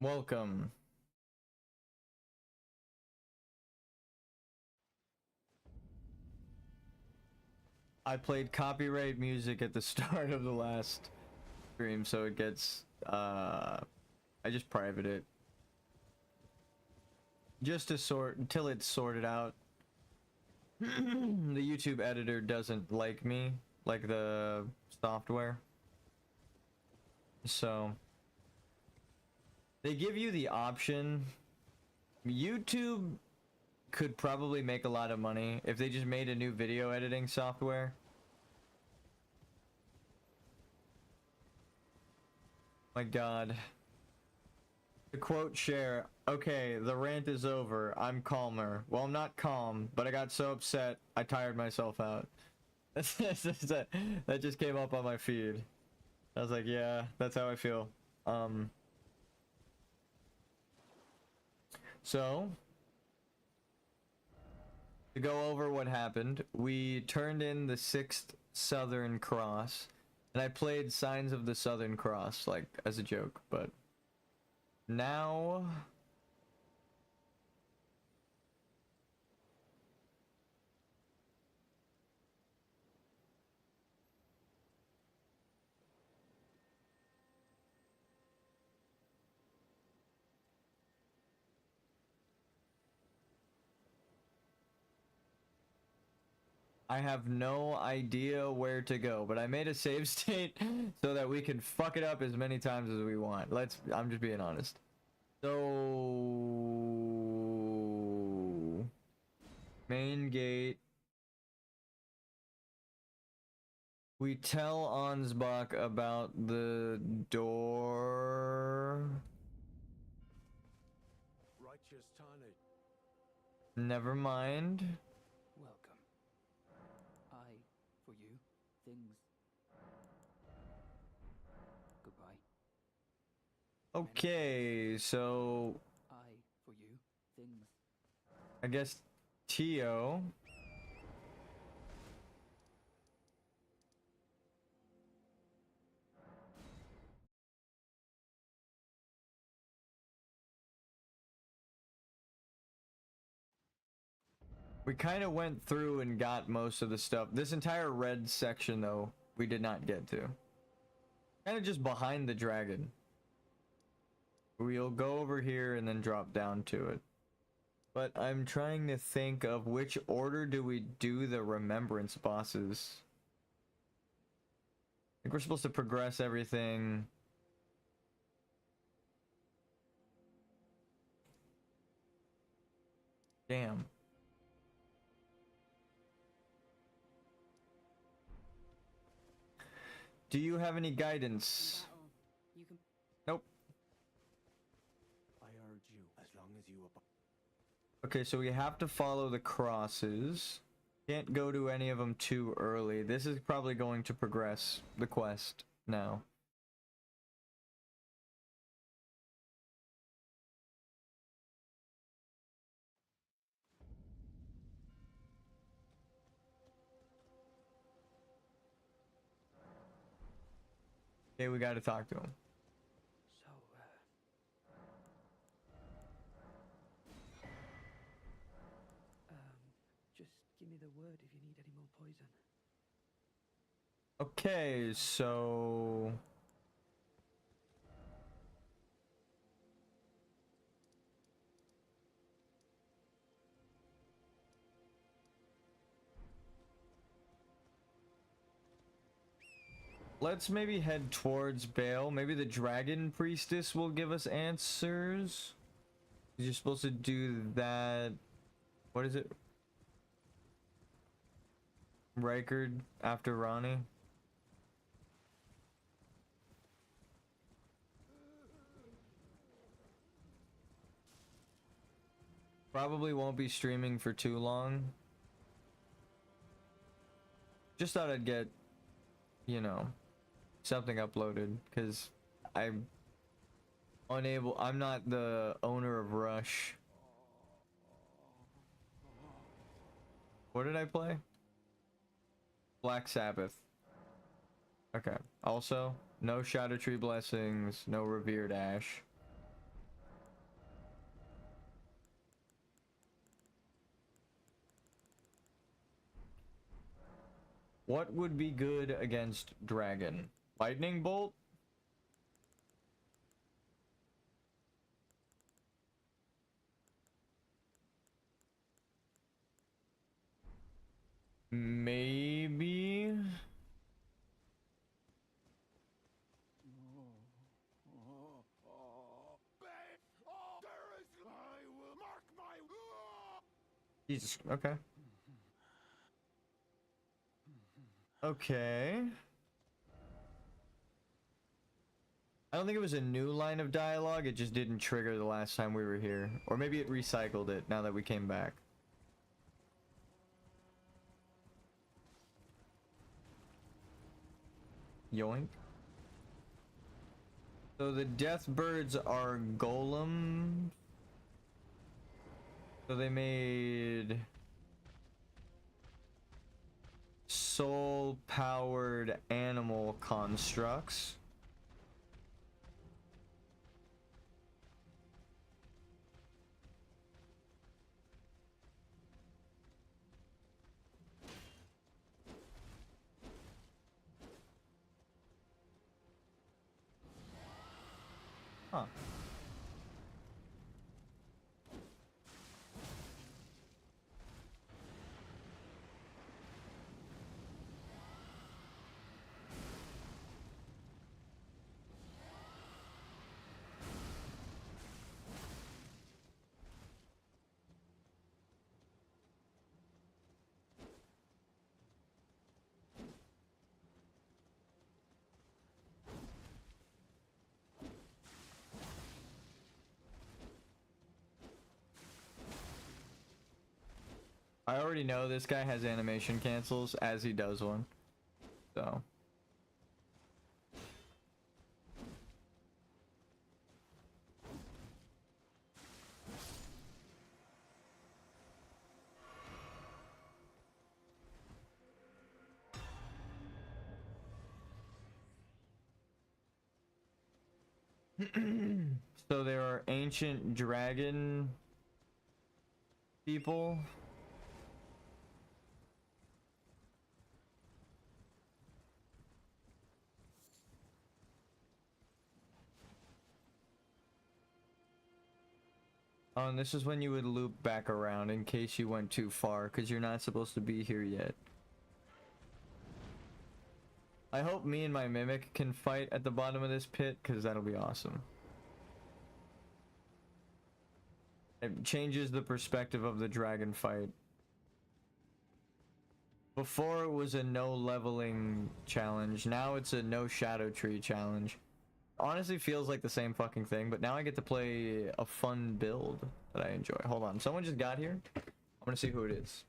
Welcome. I played copyright music at the start of the last stream, so it gets, I just private it. Just to sort, until it's sorted out. The YouTube editor doesn't like me, like the software. So, they give you the option. YouTube could probably make a lot of money if they just made a new video editing software. My god. The quote share, okay, the rant is over, I'm calmer. Well, I'm not calm, but I got so upset, I tired myself out. That just came up on my feed. I was like, yeah, that's how I feel. So, to go over what happened, we turned in the 6th Southern Cross, and I played Signs of the Southern Cross, like, as a joke, but now I have no idea where to go, but I made a save state so that we can fuck it up as many times as we want. I'm just being honest. So, main gate. We tell Ansbach about the door. Righteous Tani. Never mind. Welcome. I, for you, things. Goodbye. Okay, so I, for you, things. I guess Tio. We kind of went through and got most of the stuff. This entire red section, though, we did not get to. Kind of just behind the dragon. We'll go over here and then drop down to it. But I'm trying to think of which order do we do the remembrance bosses. I think we're supposed to progress everything. Damn. Do you have any guidance? You can. Nope. I urge you, as long as you abide. Okay, so we have to follow the crosses. Can't go to any of them too early. This is probably going to progress the quest now. Okay, we gotta talk to him. So, just give me the word if you need any more poison. Okay, so let's maybe head towards Bale. Maybe the Dragon Priestess will give us answers. You're supposed to do that. What is it? Rykard after Ronnie. Probably won't be streaming for too long. Just thought I'd get, you know, something uploaded because I'm unable. I'm not the owner of Rush. What did I play? Black Sabbath. Okay. Also, no Shadow Tree Blessings, no Revered Ash. What would be good against dragon? Lightning bolt? Maybe. Jesus. Okay. Okay. I don't think it was a new line of dialogue. It just didn't trigger the last time we were here. Or maybe it recycled it now that we came back. Yoink. So the death birds are golem. So they made soul powered animal constructs. Huh. I already know this guy has animation cancels as he does one. So. So there are ancient dragon people. Oh, and this is when you would loop back around in case you went too far, because you're not supposed to be here yet. I hope me and my mimic can fight at the bottom of this pit, because that'll be awesome. It changes the perspective of the dragon fight. Before it was a no leveling challenge, now it's a no shadow tree challenge. Honestly feels like the same fucking thing, but now I get to play a fun build that I enjoy. Hold on, someone just got here. I'm gonna see who it is.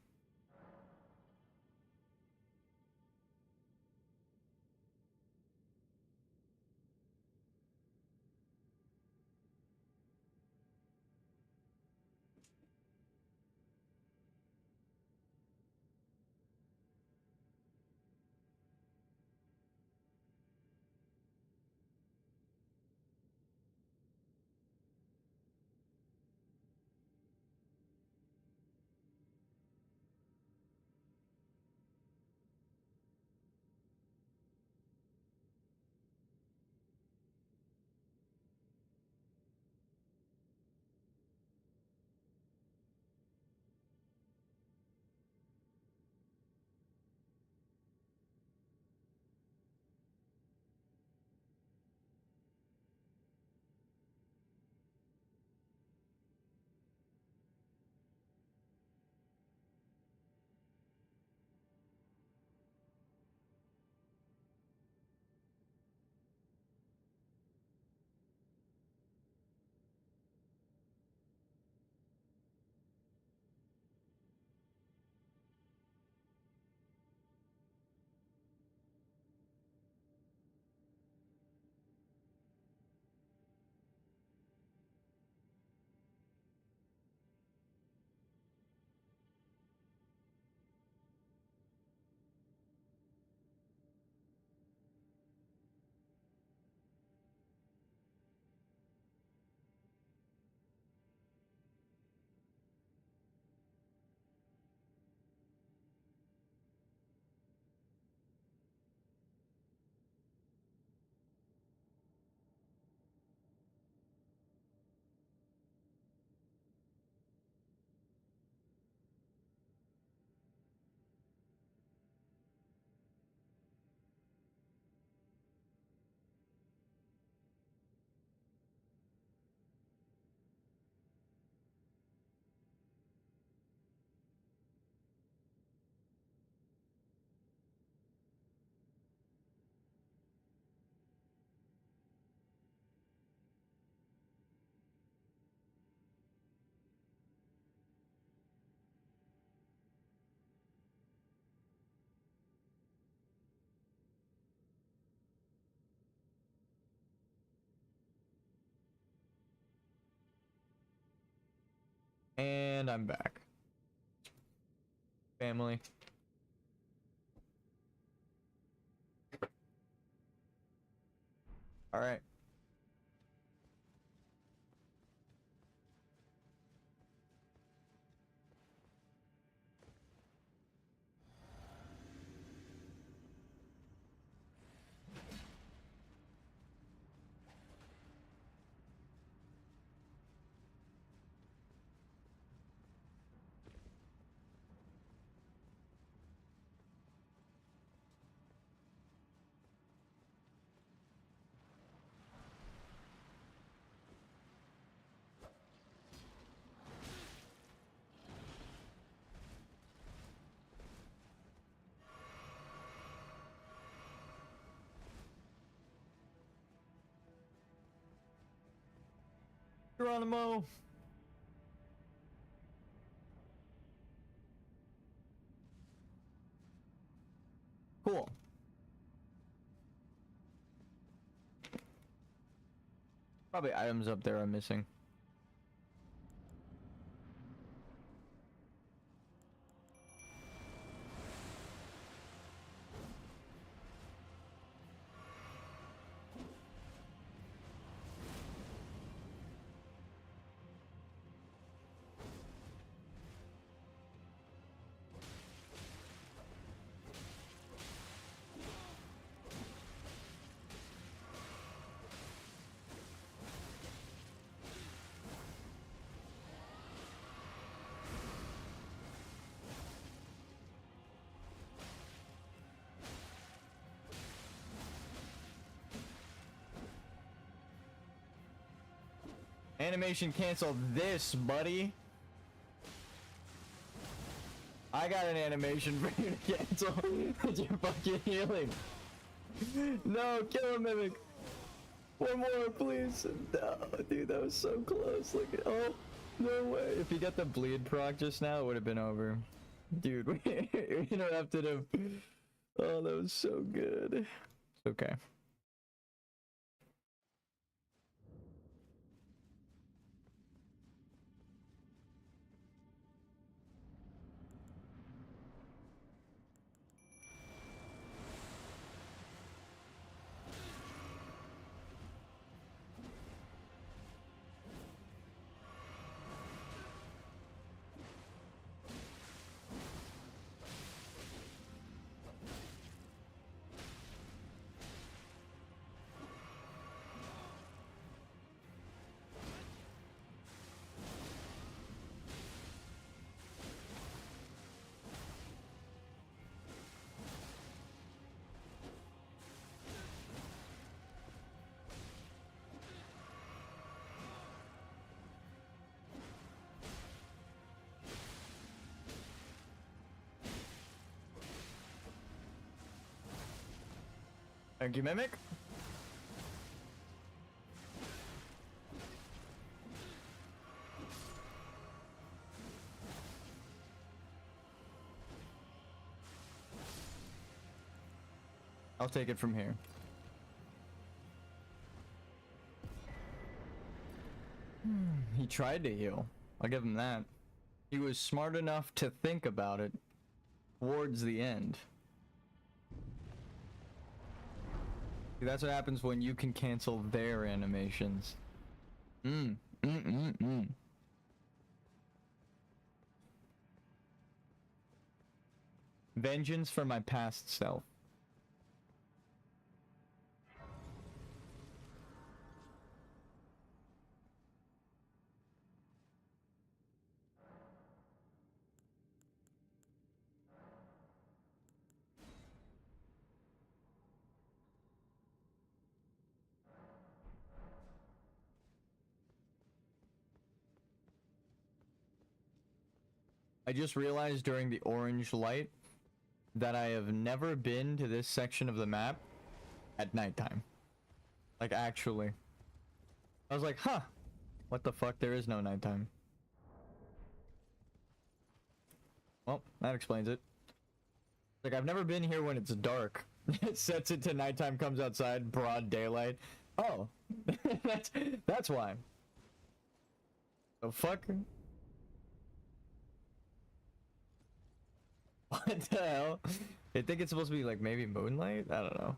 And I'm back. Family. All right. Geronimo. Cool. Probably items up there I'm missing. Animation cancel this, buddy. I got an animation for you to cancel. You're fucking healing. No, kill him, Mimic. One more, please. No, dude, that was so close. Look at, oh, no way. If he got the bleed proc just now, it would have been over. Dude, we interrupted him. Oh, that was so good. It's okay. Thank you, Mimic. I'll take it from here. He tried to heal. I'll give him that. He was smart enough to think about it towards the end. See, that's what happens when you can cancel their animations. Vengeance for my past self. I just realized during the orange light that I have never been to this section of the map at nighttime. Like, actually. I was like, huh, what the fuck, there is no nighttime. Well, that explains it. Like, I've never been here when it's dark. It sets it to nighttime, comes outside, broad daylight. Oh, that's why. The fuck? What the hell? I think it's supposed to be like maybe moonlight? I don't know.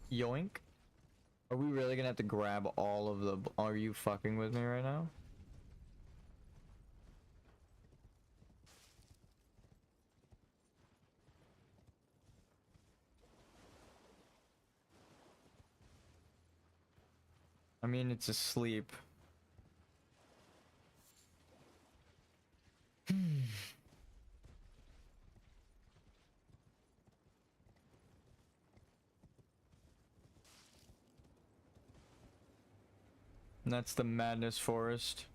Yoink. Are we really gonna have to grab all of the... Are you fucking with me right now? I mean, it's asleep. And that's the Madness Forest.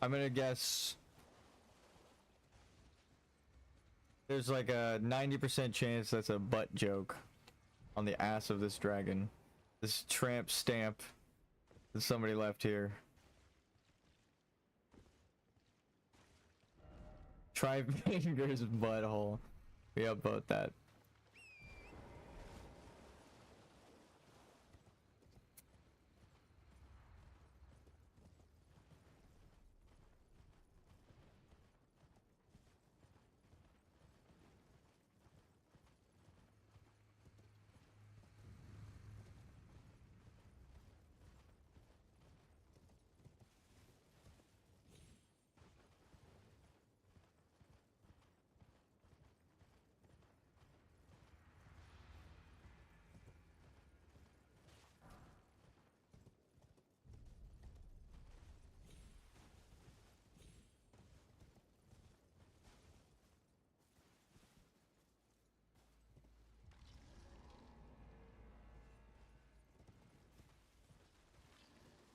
I'm gonna guess there's like a 90% chance that's a butt joke on the ass of this dragon. This tramp stamp that somebody left here. Try fingers butthole. We upvote that.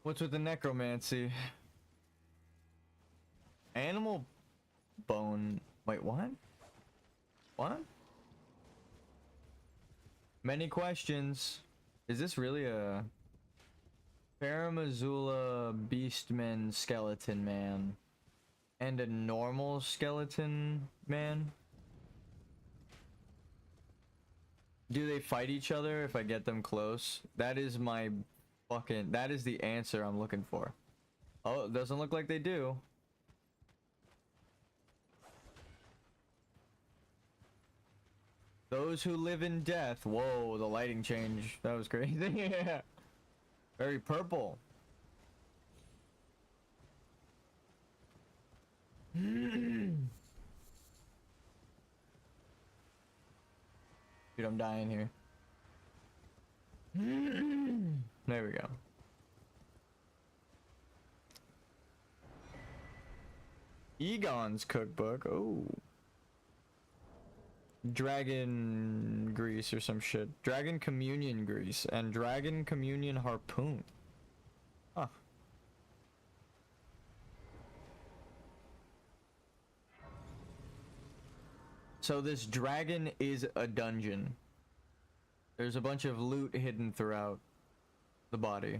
What's with the necromancy? Animal bone. Wait, what? What? Many questions. Is this really a Paramazula Beastman skeleton man and a normal skeleton man? Do they fight each other if I get them close? That is my fucking... That is the answer I'm looking for. Oh, it doesn't look like they do. Those who live in death. Whoa, the lighting change. That was crazy. Yeah. Very purple. Dude, I'm dying here. There we go. Egon's cookbook. Oh. Dragon grease or some shit. Dragon communion grease and dragon communion harpoon. Huh. So this dragon is a dungeon. There's a bunch of loot hidden throughout the body.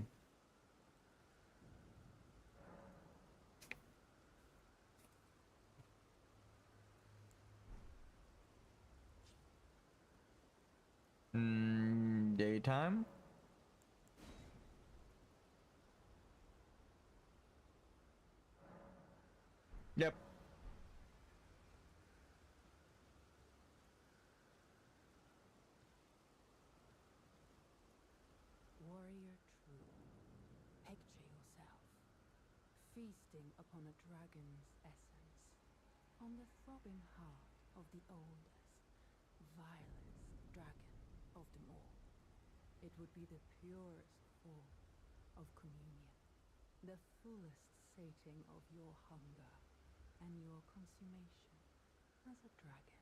Daytime? Yep. Warrior true, picture yourself, feasting upon a dragon's essence, on the throbbing heart of the oldest, vilest dragon of them all. It would be the purest form of communion, the fullest sating of your hunger and your consummation as a dragon.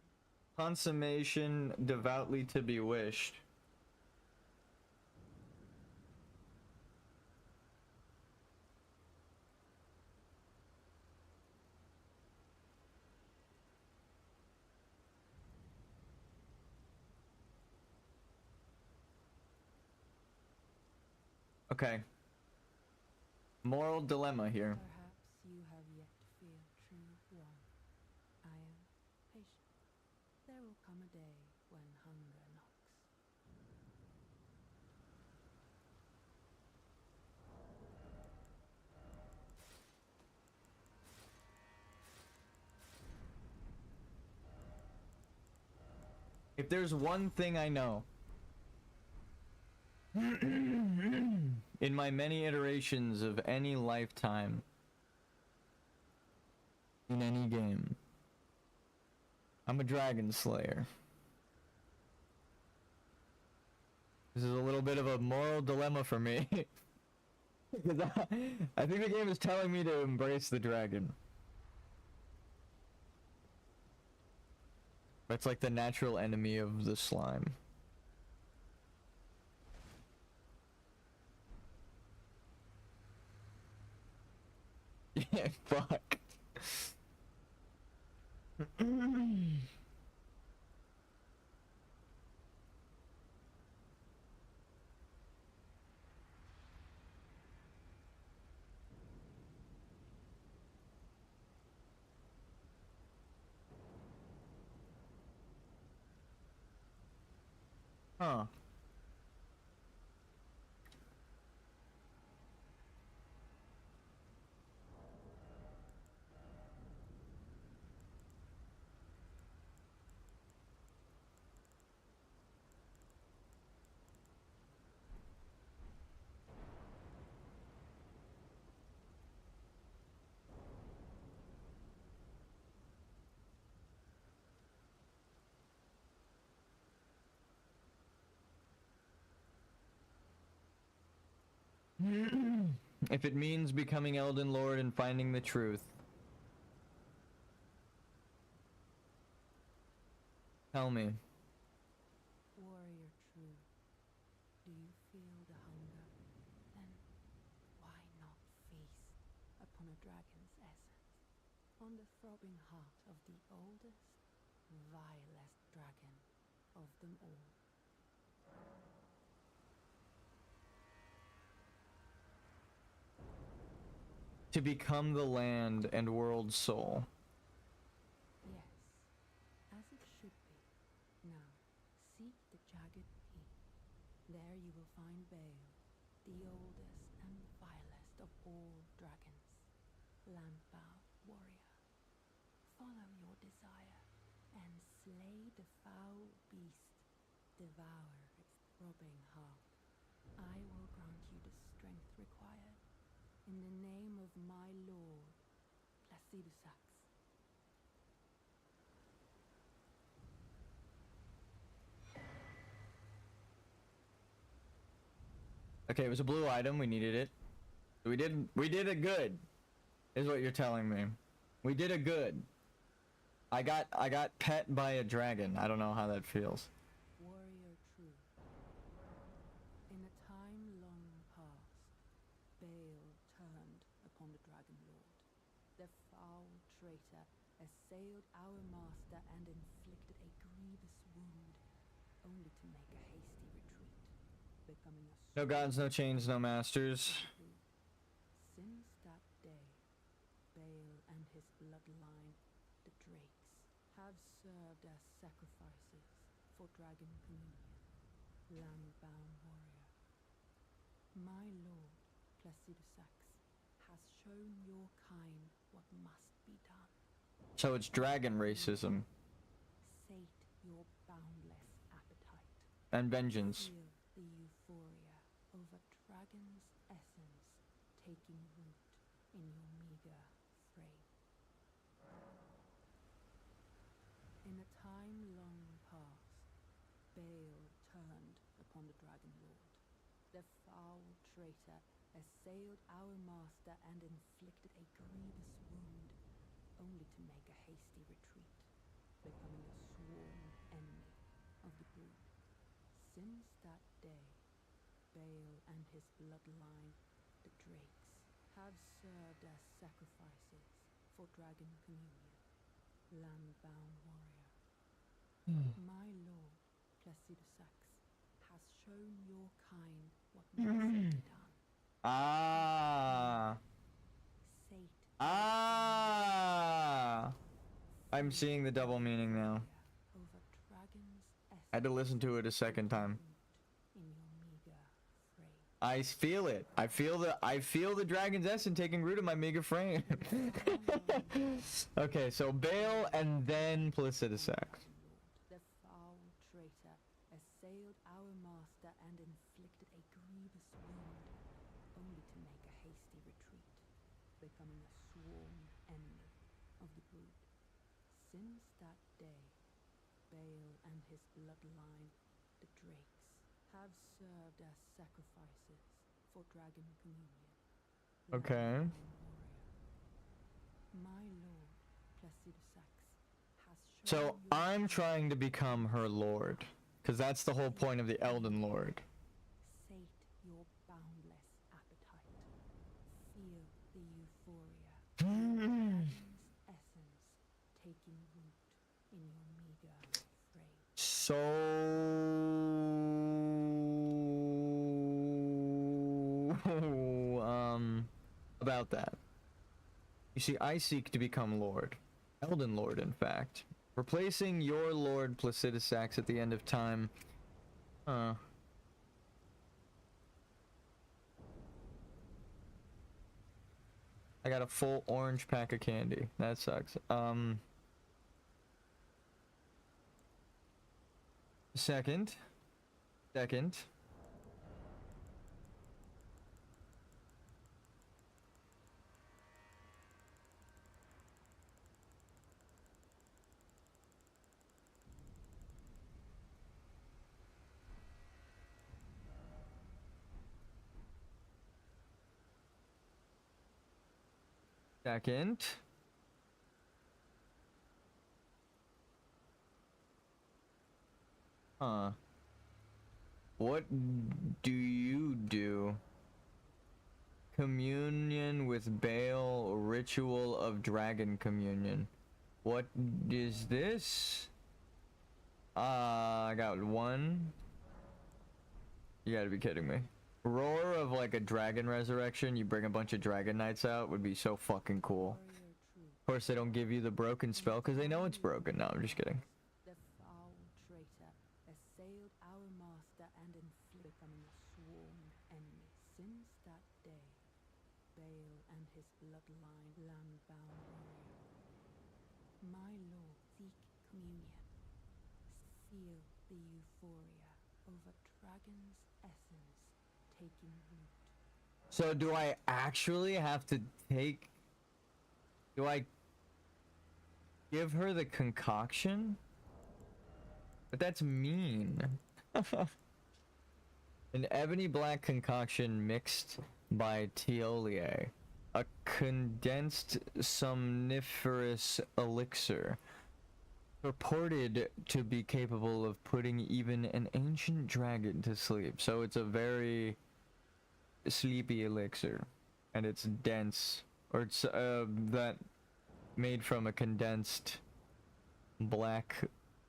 Consummation devoutly to be wished. Okay. Moral dilemma here. Perhaps you have yet to feel true warmth. I am patient. There will come a day when hunger knocks. If there's one thing I know, in my many iterations of any lifetime, in any game, I'm a dragon slayer. This is a little bit of a moral dilemma for me. Because I think the game is telling me to embrace the dragon. It's like the natural enemy of the slime. Yeah, fuck. Huh. If it means becoming Elden Lord and finding the truth. Tell me. Warrior true, do you feel the hunger? Then why not feast upon a dragon's essence? On the throbbing heart of the oldest, vilest dragon of them all. To become the land and world's soul. Yes, as it should be. Now, seek the jagged peak. There you will find Bale, the oldest and vilest of all dragons, landbound warrior. Follow your desire and slay the foul beast. Devour its throbbing heart. I will grant you the strength required. In the name of my lord, Placidusax. Okay, it was a blue item, we needed it. We did it good, is what you're telling me. We did it good. I got pet by a dragon. I don't know how that feels. Warrior true. In a time long past, Bale turned upon the Dragon Lord. The foul traitor assailed our master and inflicted a grievous wound, only to make a hasty retreat, becoming a No gods, no chains, no masters. Since that day, Bale and his bloodline, the Drakes, have served as sacrifices for Dragon Communion, landbound warrior. My lord, Placidusax, has shown your kind what must be done. So it's dragon racism Sate your boundless appetite. and vengeance. Feel the euphoria over dragon's essence taking root in your meager frame. In a time long past, Bale turned upon the Dragon Lord. The foul traitor assailed our master and inflicted a grievous wound, only to make a hasty retreat, becoming a sworn enemy of the brood. Since that day, Bale and his bloodline, the Drakes, have served as sacrifices for Dragon Communion, landbound warrior. My lord, Placidusax, has shown your kind what must be done. Ah. Sate Ah. I'm seeing the double meaning now. over dragon's essence. I had to listen to it a second time. In your meager frame. I feel it. I feel the dragon's essence taking root in my meager frame. Okay, so Bale and then Placidusax. The foul traitor assailed our master and inflicted a grievous wound, only to make a hasty retreat, becoming a sworn enemy of the brood. Since that day, Bale and his bloodline, the Drakes, have served as sacrifices for dragon communion. Okay. My lord, Placidusax, has shown So your I'm trying to become her lord, because that's the whole point of the Elden Lord. sate your boundless appetite. Feel the euphoria. Dragon's essence taking root in your meager frame. So about that. You see, I seek to become Lord. Elden Lord, in fact. Replacing your Lord Placidusax at the end of time. I got a full orange pack of candy. That sucks. Second. What do you do? Communion with Bale, ritual of dragon communion. What is this? I got one. You gotta be kidding me. Roar of like a dragon resurrection. You bring a bunch of dragon knights out would be so fucking cool. Warrior true. Of course, they don't give you the broken spell because they know it's broken. No, I'm just kidding. The foul traitor assailed our master and inflicted becoming a sworn enemy. Since that day, Bale and his bloodline land-bound warrior. My lord, seek communion. Feel the euphoria over dragon's essence taking root. So do I actually have to take... Do I give her the concoction? But that's mean. An ebony black concoction mixed by Tiolier. A condensed somniferous elixir. Purported to be capable of putting even an ancient dragon to sleep. So it's a very sleepy elixir. And it's dense. Or it's that made from a condensed black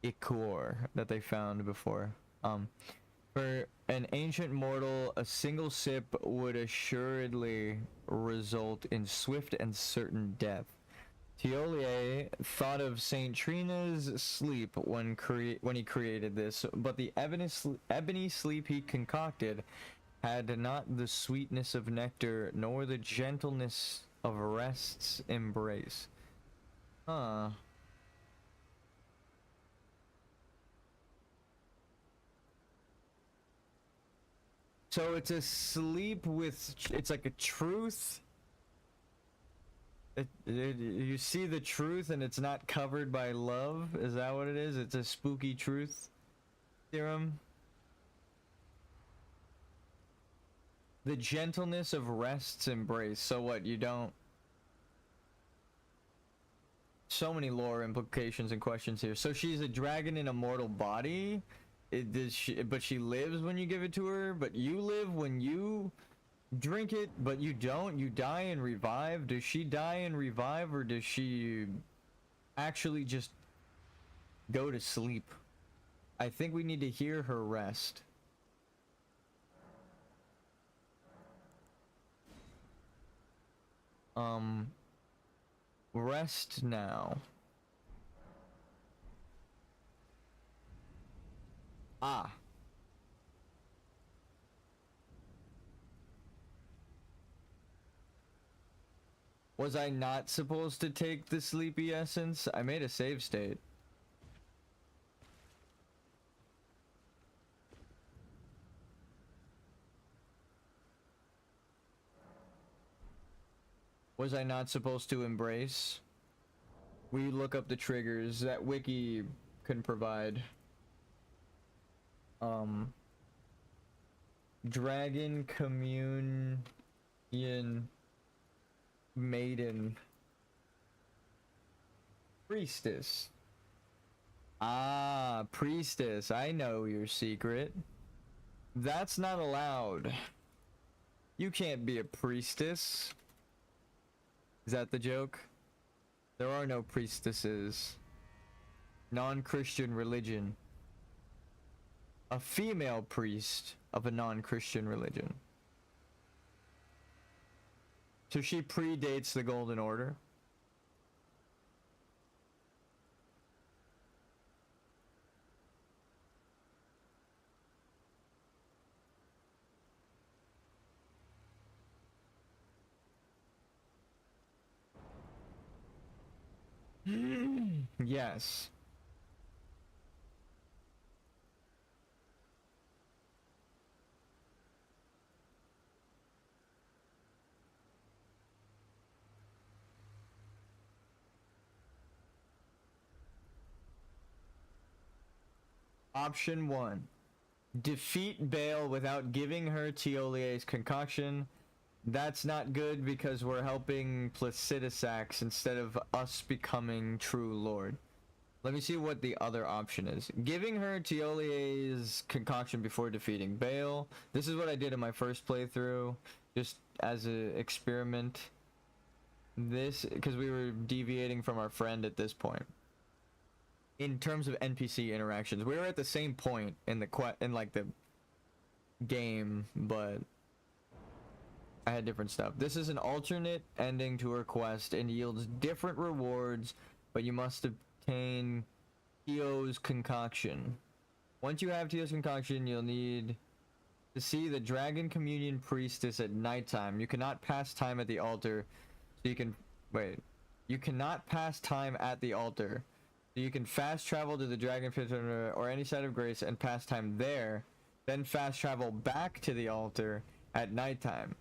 ichor that they found before. For an ancient mortal, a single sip would assuredly result in swift and certain death. Tiolier thought of Saint Trina's sleep when he created this, but the ebony sleep he concocted had not the sweetness of nectar nor the gentleness of rest's embrace. Huh. So it's a sleep with, it's like a truth. You see the truth and it's not covered by love? Is that what it is? It's a spooky truth theorem? The gentleness of rest's embrace. So what, you don't... So many lore implications and questions here. So she's a dragon in a mortal body? But she lives when you give it to her? But you live when you drink it, but you don't? You die and revive? Does she die and revive, or does she actually just go to sleep? I think we need to hear her rest. Rest now. Ah. Was I not supposed to take the sleepy essence? I made a save state. Was I not supposed to embrace? We look up the triggers that wiki can provide. Dragon Communion Maiden Priestess. Ah, Priestess. I know your secret. That's not allowed. You can't be a priestess. Is that the joke? There are no priestesses. Non-Christian religion. A female priest of a non-Christian religion. So she predates the Golden Order. Yes. Option 1. Defeat Bale without giving her Teolier's concoction. That's not good because we're helping Placidusax instead of us becoming true lord. Let me see what the other option is. Giving her Teolier's concoction before defeating Bale. This is what I did in my first playthrough, just as an experiment. This, because we were deviating from our friend at this point. In terms of NPC interactions, we were at the same point in the the game, but I had different stuff. This is an alternate ending to her quest and yields different rewards, but you must obtain Teo's concoction. Once you have Teo's concoction, you'll need to see the Dragon Communion Priestess at nighttime. You cannot pass time at the altar, so you can wait. You cannot pass time at the altar. So you can fast travel to the Dragon Pit or any site of grace and pass time there, then fast travel back to the altar at nighttime.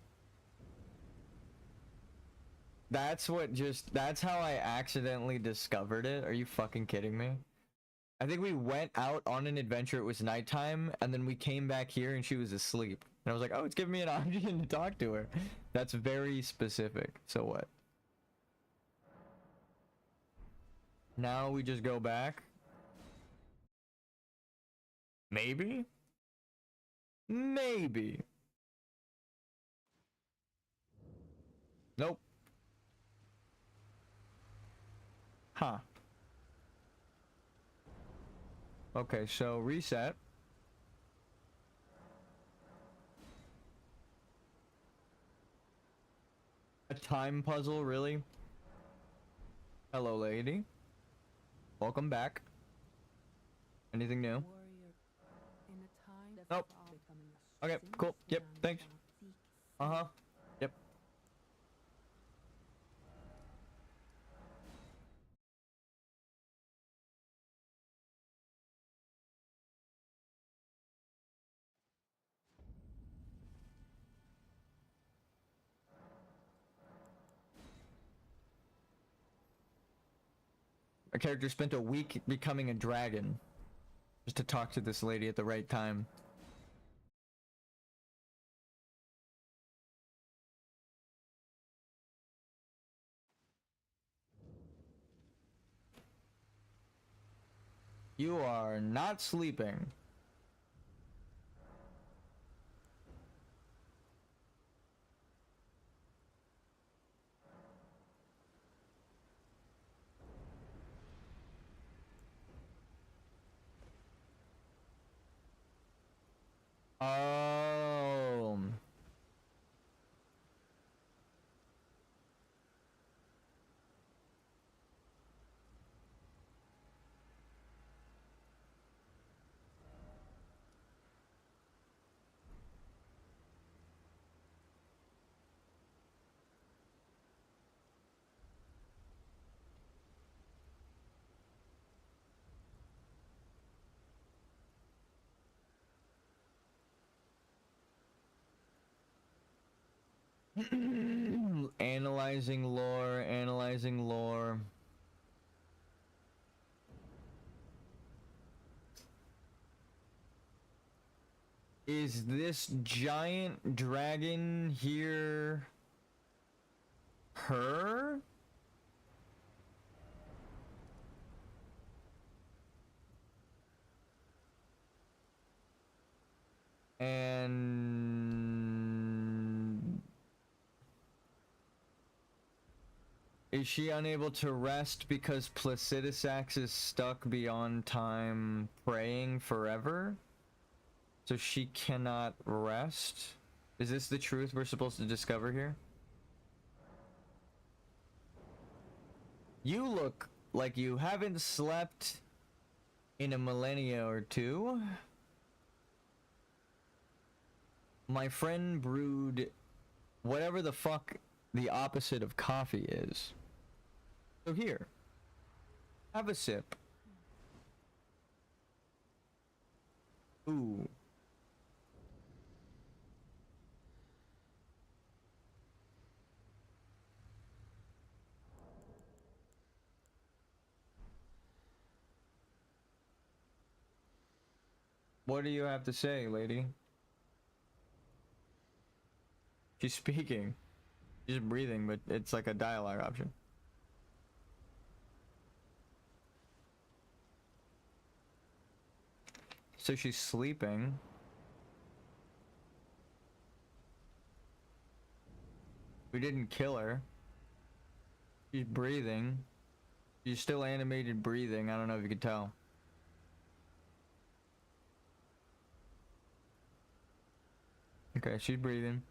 That's how I accidentally discovered it. Are you fucking kidding me? I think we went out on an adventure, it was nighttime, and then we came back here and she was asleep. And I was like, oh, it's giving me an option to talk to her. That's very specific. So what? Now we just go back? Maybe? Maybe. Nope. Huh. Okay, so reset. A time puzzle, really? Hello, lady. Welcome back. Anything new? Nope. Okay, cool. Yep, thanks. Uh-huh. Yep. Our character spent a week becoming a dragon just to talk to this lady at the right time. You are not sleeping. Oh. Analyzing lore, analyzing lore. Is this giant dragon here her? And is she unable to rest because Placidusax is stuck beyond time praying forever? So she cannot rest? Is this the truth we're supposed to discover here? You look like you haven't slept in a millennia or two. My friend brewed whatever the fuck the opposite of coffee is. So here, have a sip. Ooh. What do you have to say, lady? She's speaking. She's breathing, but it's like a dialogue option. So she's sleeping. We didn't kill her. She's breathing. She's still animated breathing. I don't know if you could tell. Okay, she's breathing.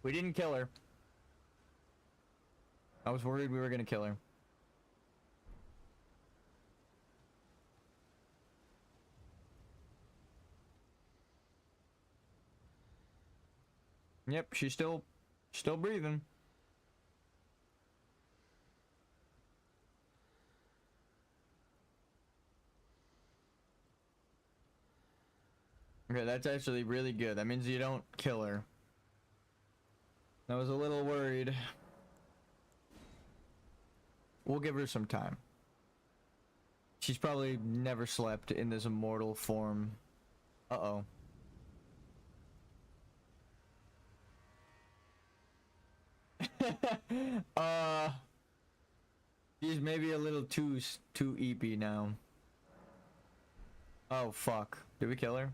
We didn't kill her. I was worried we were gonna kill her. Yep, she's still breathing. Okay, that's actually really good. That means you don't kill her. I was a little worried. We'll give her some time. She's probably never slept in this immortal form. Uh-oh. She's maybe a little too eepy now. Oh, fuck. Did we kill her?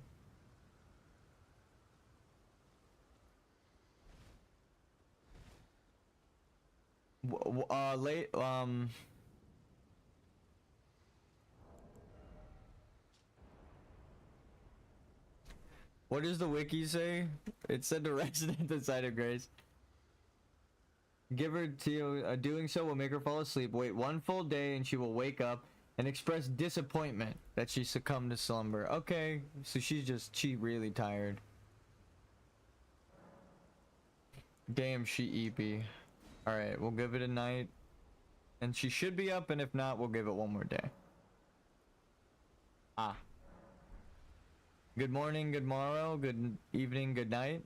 Late, what does the wiki say? It said to rest at the side of grace. Give her to doing so will make her fall asleep. Wait 1 full day and she will wake up and express disappointment that she succumbed to slumber. Okay, so she really tired. Damn, she eepy. Alright, we'll give it a night. And she should be up, and if not, we'll give it one more day. Ah. Good morning, good morrow, good evening, good night.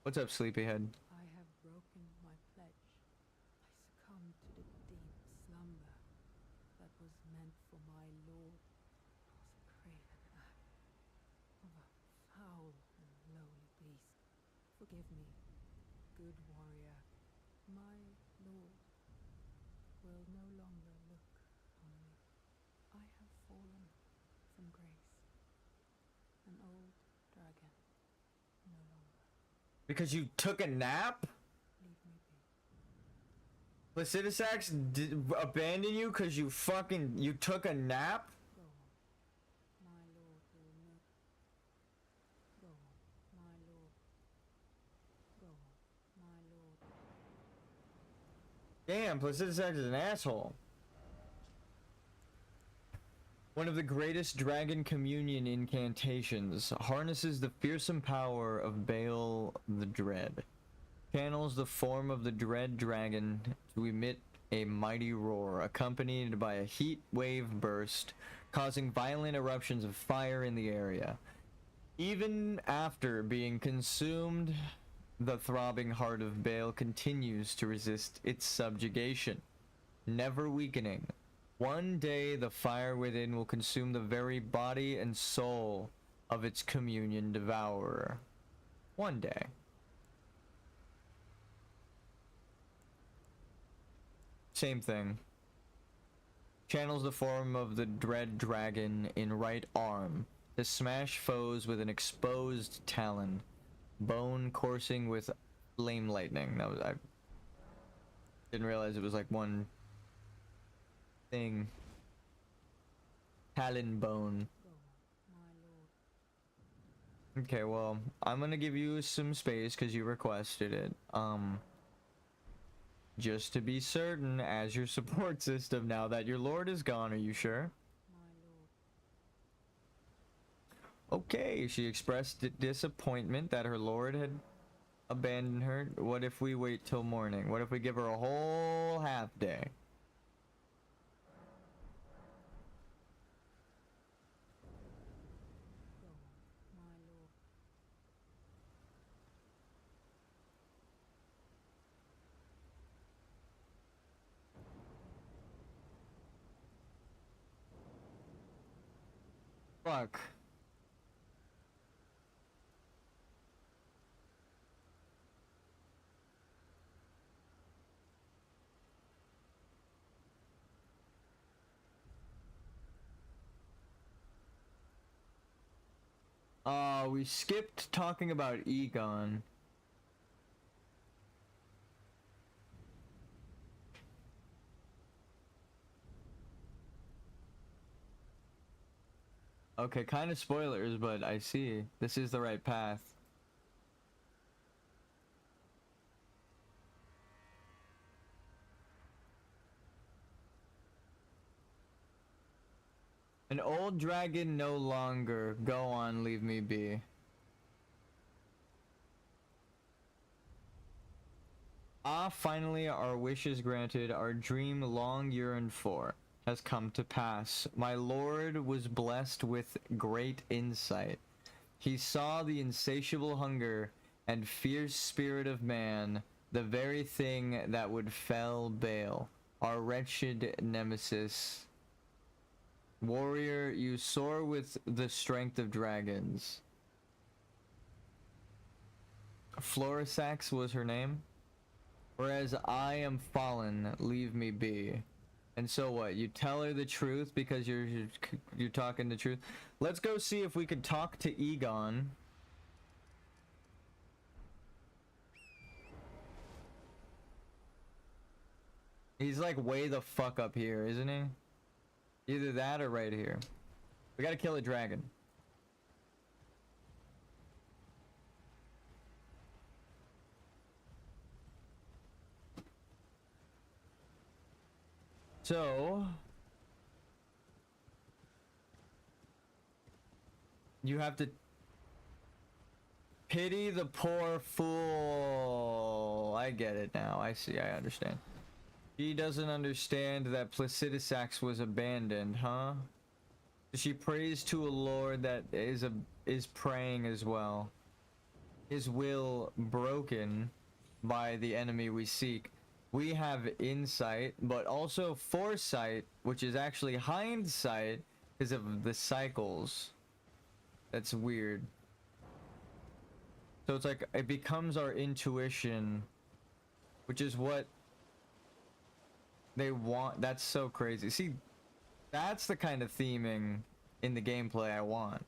What's up, sleepyhead? I have broken my pledge. I succumbed to the deep slumber that was meant for my lord. It was a craven act of a foul and lowly beast. Forgive me, good warrior. My lord will no longer look on me. I have fallen from grace. An old dragon, no longer. Because you took a nap? Leave me be. Placidusax abandoned you because you took a nap? Go on. My lord will no. Go on. My lord. Go on. My lord. Damn, Placidusax is an asshole. One of the greatest dragon communion incantations harnesses the fearsome power of Baal the Dread. Channels the form of the dread dragon to emit a mighty roar, accompanied by a heat wave burst, causing violent eruptions of fire in the area. Even after being consumed, the throbbing heart of Baal continues to resist its subjugation, never weakening. One day the fire within will consume the very body and soul of its communion devourer. One day. Same thing. Channels the form of the dread dragon in right arm to smash foes with an exposed talon, bone coursing with flame lightning. That was, I didn't realize it was like one thing. Talon bone. Go, my lord. Okay, well, I'm gonna give you some space because you requested it. Just to be certain, as your support system, now that your lord is gone, are you sure? My lord. Okay, she expressed disappointment that her lord had abandoned her. What if we wait till morning? What if we give her a whole half day? Go, my lord. Fuck. We skipped talking about Egon. Okay, kind of spoilers, but I see. This is the right path. An old dragon no longer. Go on, leave me be. Ah, finally our wish is granted. Our dream long yearned for has come to pass. My lord was blessed with great insight. He saw the insatiable hunger and fierce spirit of man, the very thing that would fell Baal, our wretched nemesis. Warrior, you soar with the strength of dragons. Florisax was her name. Whereas I am fallen, leave me be. And so what? You tell her the truth because you're talking the truth. Let's go see if we could talk to Egon. He's like way the fuck up here, isn't he? Either that or right here. We gotta kill a dragon. So you have to pity the poor fool. I get it now. I see. I understand. She doesn't understand that Placidusax was abandoned, huh? She prays to a lord that is praying as well. His will broken by the enemy we seek. We have insight, but also foresight, which is actually hindsight because of the cycles. That's weird. So it's like it becomes our intuition, which is what they want. That's so crazy. See, that's the kind of theming in the gameplay I want.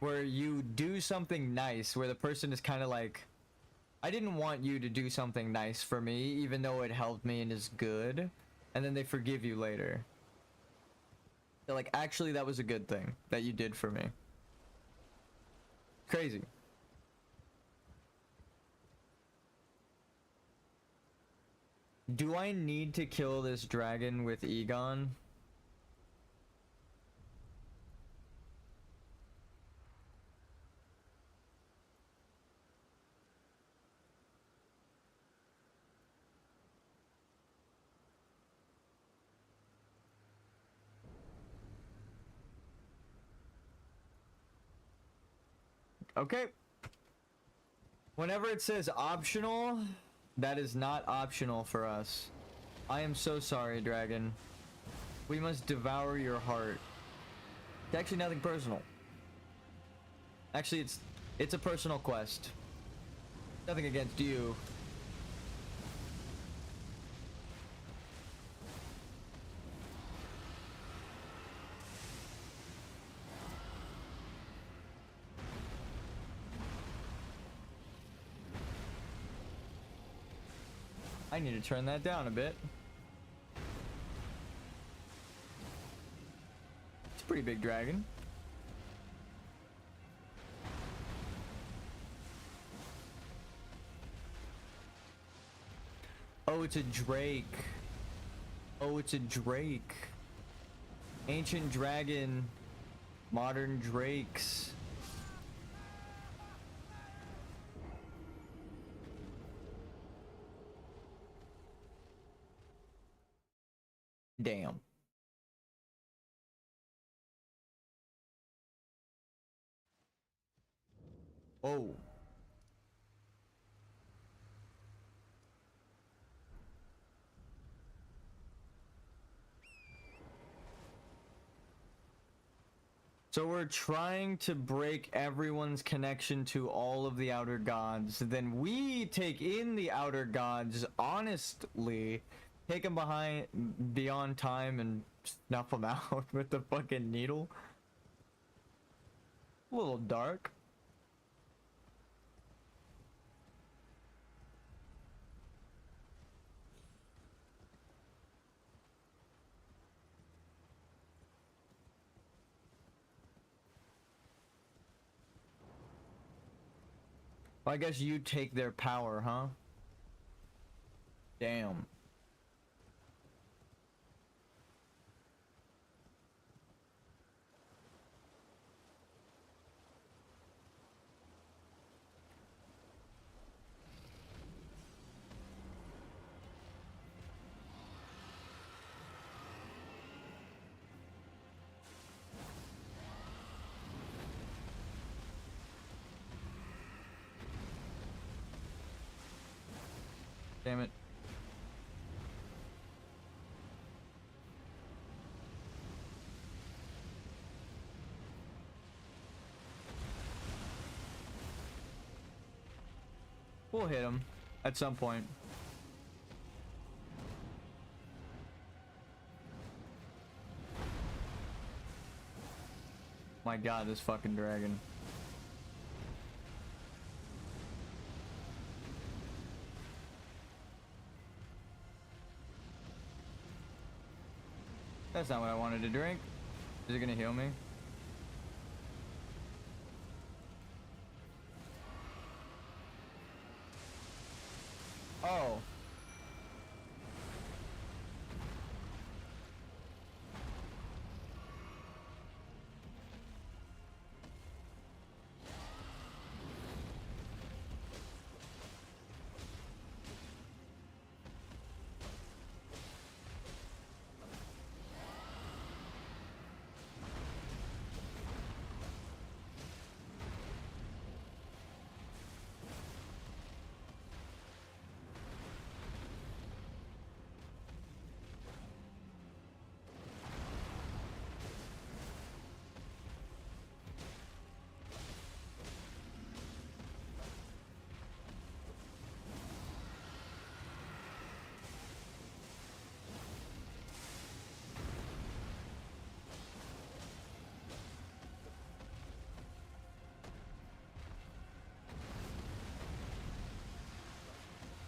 Where you do something nice, where the person is kind of like, I didn't want you to do something nice for me, even though it helped me and is good. And then they forgive you later. They're like, actually, that was a good thing that you did for me. Crazy. Do I need to kill this dragon with Egon? Okay. Whenever it says optional, that is not optional for us. I am so sorry, dragon. We must devour your heart. It's actually nothing personal. Actually, it's a personal quest. Nothing against you. I need to turn that down a bit. It's a pretty big dragon. Oh, it's a drake. Oh, it's a drake. Ancient dragon. Modern drakes. Damn. Oh. So we're trying to break everyone's connection to all of the outer gods. Then we take in the outer gods honestly, take them beyond time and snuff them out with the fucking needle. A little dark. Well, I guess you take their power, huh? Damn. Damn it. We'll hit him at some point. My god, this fucking dragon. That's not what I wanted to drink. Is it gonna heal me? Oh.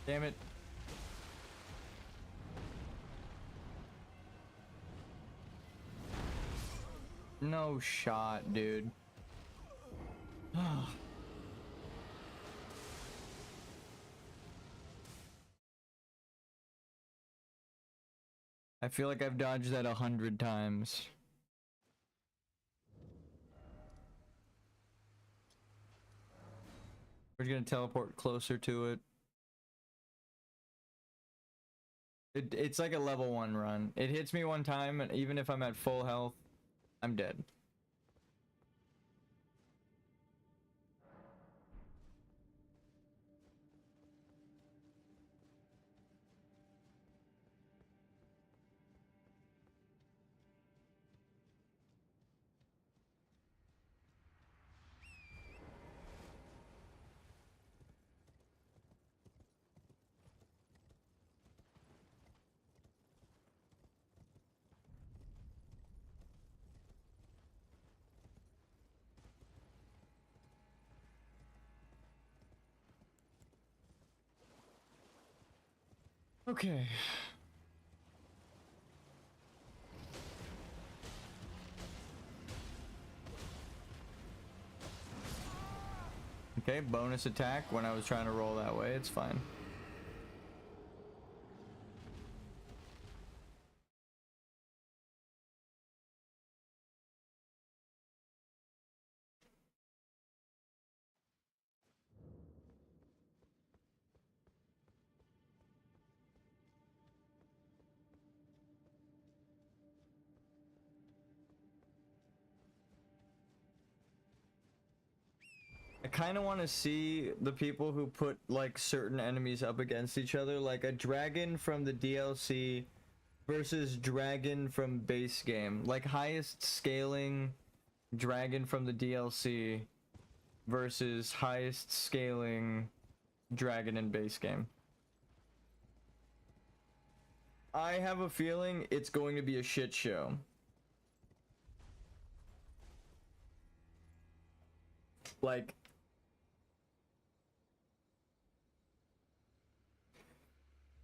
Damn it. No shot, dude. I feel like I've dodged that 100 times. We're gonna teleport closer to it. It's like a level 1 run. It hits me one time, and even if I'm at full health, I'm dead. Okay. Okay, bonus attack when I was trying to roll that way. It's fine. I kind of want to see the people who put like certain enemies up against each other, like a dragon from the DLC versus dragon from base game, like highest scaling dragon from the DLC versus highest scaling dragon in base game. I have a feeling it's going to be a shit show. Like,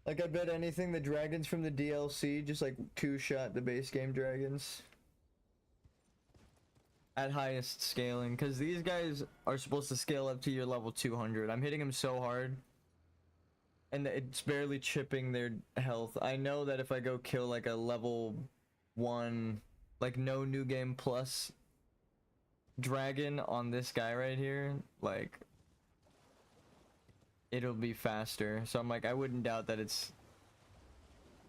I bet anything the dragons from the DLC just like two-shot the base game dragons at highest scaling, because these guys are supposed to scale up to your level 200. I'm hitting them so hard and it's barely chipping their health. I know that if I go kill like a level 1, like no new game plus dragon on this guy right here, like it'll be faster. So I'm like, I wouldn't doubt that it's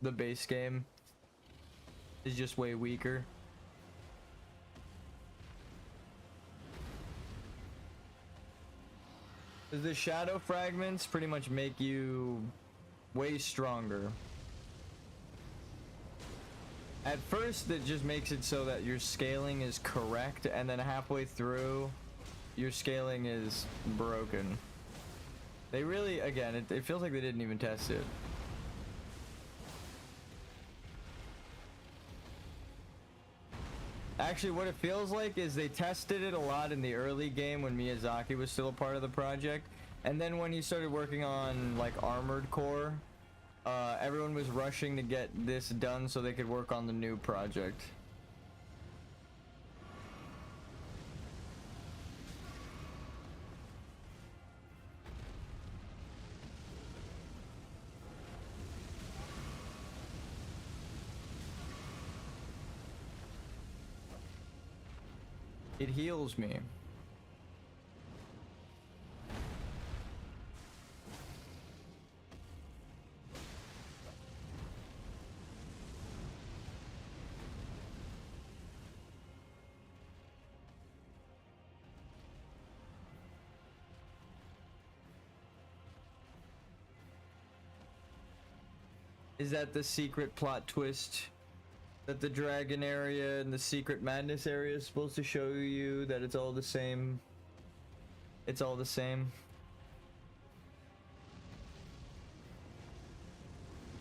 the base game is just way weaker. The shadow fragments pretty much make you way stronger. At first it just makes it so that your scaling is correct, and then halfway through your scaling is broken. They really, again, it feels like they didn't even test it. Actually, what it feels like is they tested it a lot in the early game when Miyazaki was still a part of the project, and then when he started working on like Armored Core, everyone was rushing to get this done so they could work on the new project. It heals me. Is that the secret plot twist? That the dragon area and the secret madness area is supposed to show you that it's all the same. It's all the same.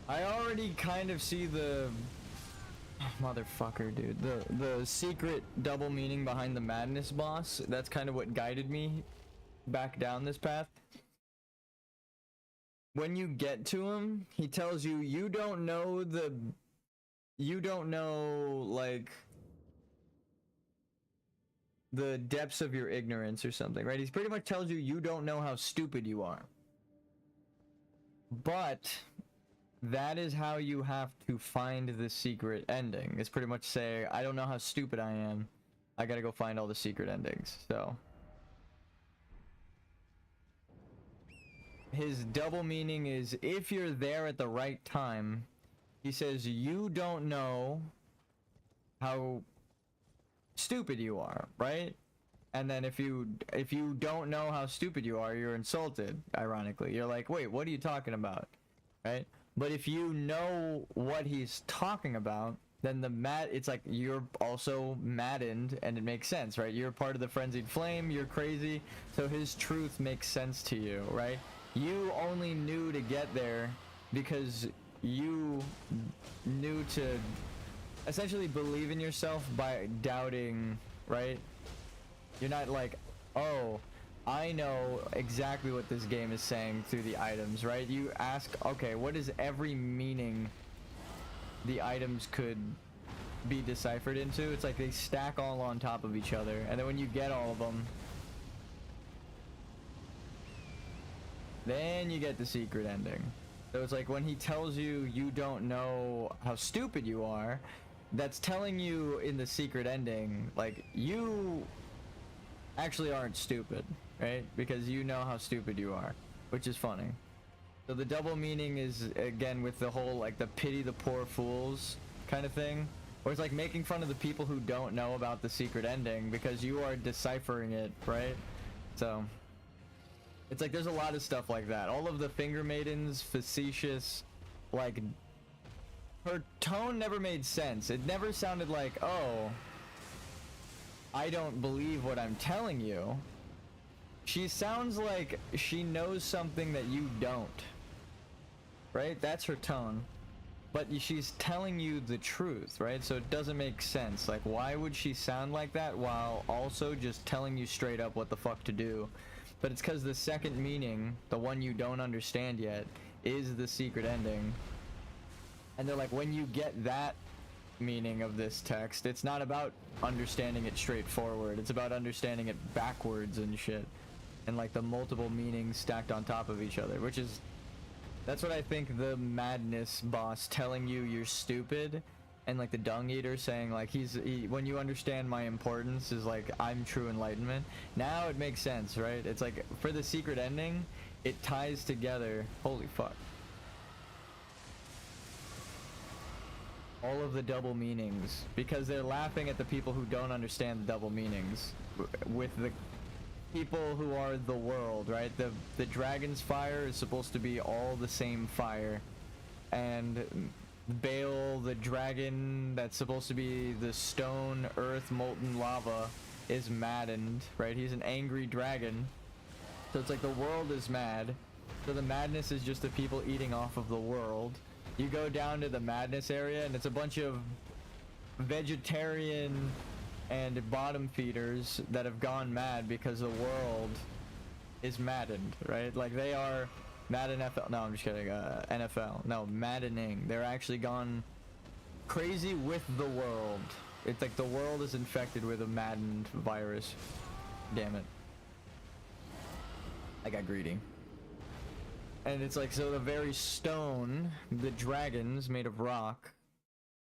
I already kind of see the motherfucker, dude. The secret double meaning behind the madness boss. That's kind of what guided me back down this path. When you get to him, he tells you you don't know like the depths of your ignorance or something, right? He pretty much tells you you don't know how stupid you are. But that is how you have to find the secret ending. It's pretty much say, I don't know how stupid I am. I gotta go find all the secret endings. So his double meaning is if you're there at the right time, he says you don't know how stupid you are, right? And then if you don't know how stupid you are, you're insulted, ironically. You're like, wait, what are you talking about? Right? But if you know what he's talking about, then it's like you're also maddened, and it makes sense, right? You're part of the frenzied flame, you're crazy, so his truth makes sense to you, right? You only knew to get there because you knew to essentially believe in yourself by doubting, right? You're not like, oh, I know exactly what this game is saying through the items, right? You ask, okay, what is every meaning the items could be deciphered into? It's like they stack all on top of each other, and then when you get all of them, then you get the secret ending. So it's like when he tells you you don't know how stupid you are, that's telling you in the secret ending, like, you actually aren't stupid, right? Because you know how stupid you are, which is funny. So the double meaning is, again, with the whole, like, the pity the poor fools kind of thing, where it's like making fun of the people who don't know about the secret ending because you are deciphering it, right? So it's like there's a lot of stuff like that. All of the finger maidens, facetious, like, her tone never made sense. It never sounded like, oh, I don't believe what I'm telling you. She sounds like she knows something that you don't. Right? That's her tone. But she's telling you the truth, right? So it doesn't make sense. Like, why would she sound like that while also just telling you straight up what the fuck to do? But it's because the second meaning, the one you don't understand yet, is the secret ending. And they're like, when you get that meaning of this text, it's not about understanding it straightforward. It's about understanding it backwards and shit. And like the multiple meanings stacked on top of each other, which is, that's what I think the madness boss telling you you're stupid, and like the dung eater saying like when you understand my importance is like I'm true enlightenment. Now it makes sense, right? It's like for the secret ending, it ties together. Holy fuck. All of the double meanings, because they're laughing at the people who don't understand the double meanings with the people who are the world, right? The dragon's fire is supposed to be all the same fire, and Baal, the dragon that's supposed to be the stone, earth, molten lava, is maddened, right? He's an angry dragon. So it's like the world is mad. So the madness is just the people eating off of the world. You go down to the madness area and it's a bunch of vegetarian and bottom feeders that have gone mad because the world is maddened, right? Like they are mad NFL. No, I'm just kidding. NFL. No, maddening. They're actually gone crazy with the world. It's like the world is infected with a maddened virus. Damn it. I got greedy. And it's like, so the very stone, the dragons made of rock,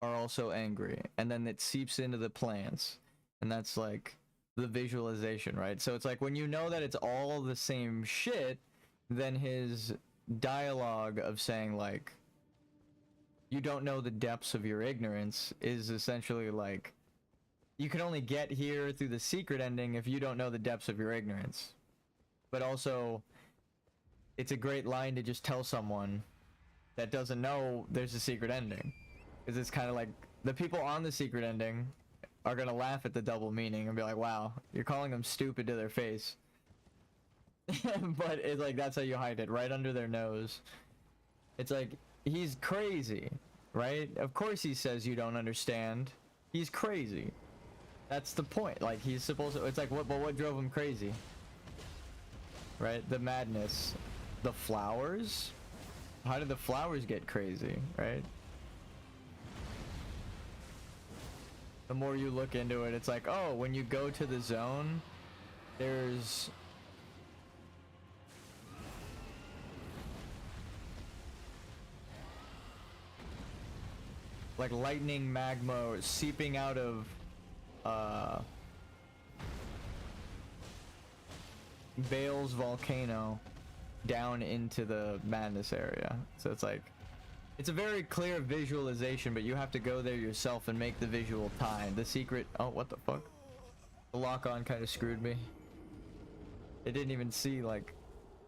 are also angry. And then it seeps into the plants. And that's like the visualization, right? So it's like when you know that it's all the same shit, then his dialogue of saying like, you don't know the depths of your ignorance is essentially like, you can only get here through the secret ending if you don't know the depths of your ignorance. But also, it's a great line to just tell someone that doesn't know there's a secret ending. Because it's kind of like, the people on the secret ending are going to laugh at the double meaning and be like, wow, you're calling them stupid to their face. But it's like, that's how you hide it, right under their nose. It's like, he's crazy, right? Of course he says you don't understand. He's crazy. That's the point. Like, he's supposed to, it's like, what drove him crazy? Right? The madness. The flowers? How did the flowers get crazy, right? The more you look into it, it's like, oh, when you go to the zone, there's like lightning magma seeping out of Baal's volcano down into the madness area. So it's like, it's a very clear visualization, but you have to go there yourself and make the visual tie. The secret, oh, what the fuck? The lock-on kind of screwed me. It didn't even see, like,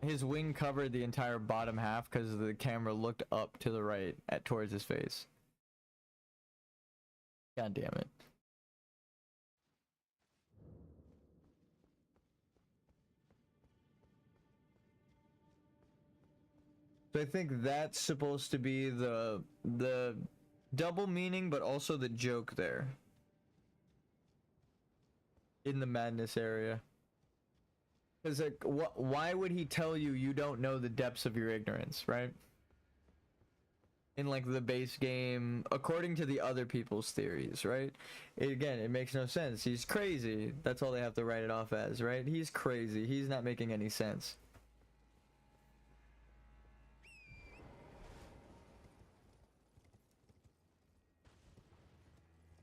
his wing covered the entire bottom half because the camera looked up to the right towards his face. God damn it. So I think that's supposed to be the double meaning, but also the joke there. In the madness area. Because like, why would he tell you you don't know the depths of your ignorance, right? In like the base game, according to the other people's theories, right? Again, it makes no sense. He's crazy. That's all they have to write it off as, right? He's crazy. He's not making any sense.